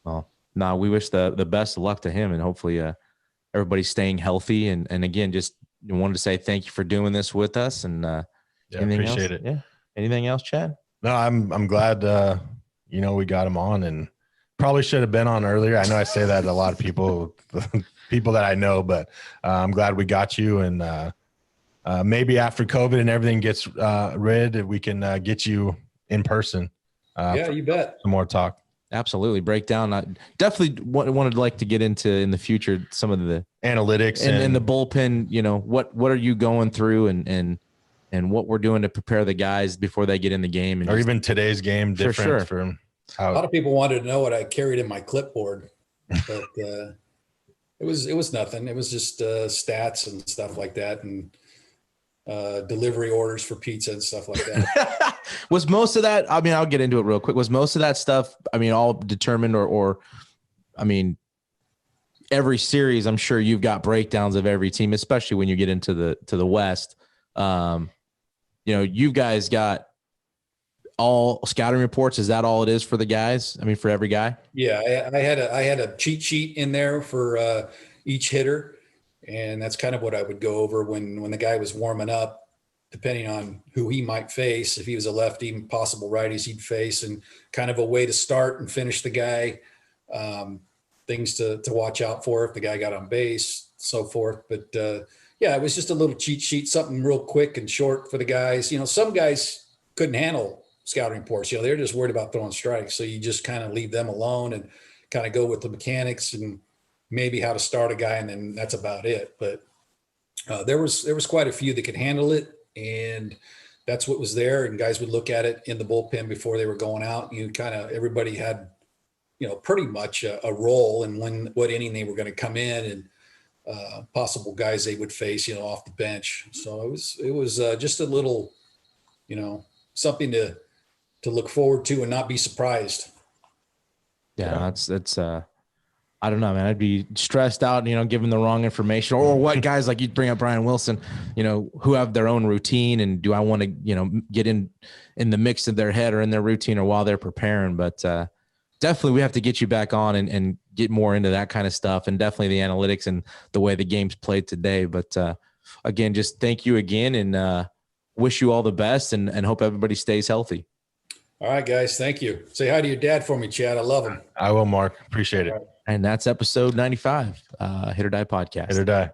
Well, no, we wish the best of luck to him, and hopefully everybody's staying healthy. And again, just wanted to say thank you for doing this with us. And appreciate it. Yeah. Anything else, Chad? No, I'm glad we got him on, and probably should have been on earlier. I know I say that to a lot of people that I know, but I'm glad we got you. And maybe after COVID and everything gets rid, we can get you in person. Yeah, you bet. Some more talk. Absolutely. Breakdown. I definitely wanted to like to get into in the future some of the analytics and the bullpen. What are you going through and what we're doing to prepare the guys before they get in the game, and or even today's game different from how a lot of people wanted to know what I carried in my clipboard, but it was nothing. It was just stats and stuff like that, and delivery orders for pizza and stuff like that. Was most of that, I mean, I'll get into it real quick. Was most of that stuff, I mean, all determined or I mean, every series, I'm sure you've got breakdowns of every team, especially when you get into the West. You guys got all scouting reports. Is that all it is for the guys? I mean, for every guy? Yeah, I had a cheat sheet in there for each hitter, and that's kind of what I would go over when the guy was warming up, depending on who he might face. If he was a lefty, possible righties he'd face, and kind of a way to start and finish the guy, things to watch out for if the guy got on base, so forth. But yeah, it was just a little cheat sheet, something real quick and short for the guys. Some guys couldn't handle scouting reports. They're just worried about throwing strikes. So you just kind of leave them alone and kind of go with the mechanics and maybe how to start a guy, and then that's about it. But there was quite a few that could handle it, and that's what was there. And guys would look at it in the bullpen before they were going out. Everybody had, pretty much a role in what inning they were going to come in, and possible guys they would face, off the bench. So it was just a little, something to look forward to and not be surprised. Yeah, that's I don't know, man. I'd be stressed out, given the wrong information, or what guys like you bring up Brian Wilson, who have their own routine, and do I want to, get in the mix of their head or in their routine or while they're preparing. But definitely we have to get you back on and get more into that kind of stuff, and definitely the analytics and the way the game's played today. But again, just thank you again, and wish you all the best, and hope everybody stays healthy. All right, guys. Thank you. Say hi to your dad for me, Chad. I love him. I will, Mark. Appreciate it. And that's episode 95, Hit or Die podcast. Hit or Die.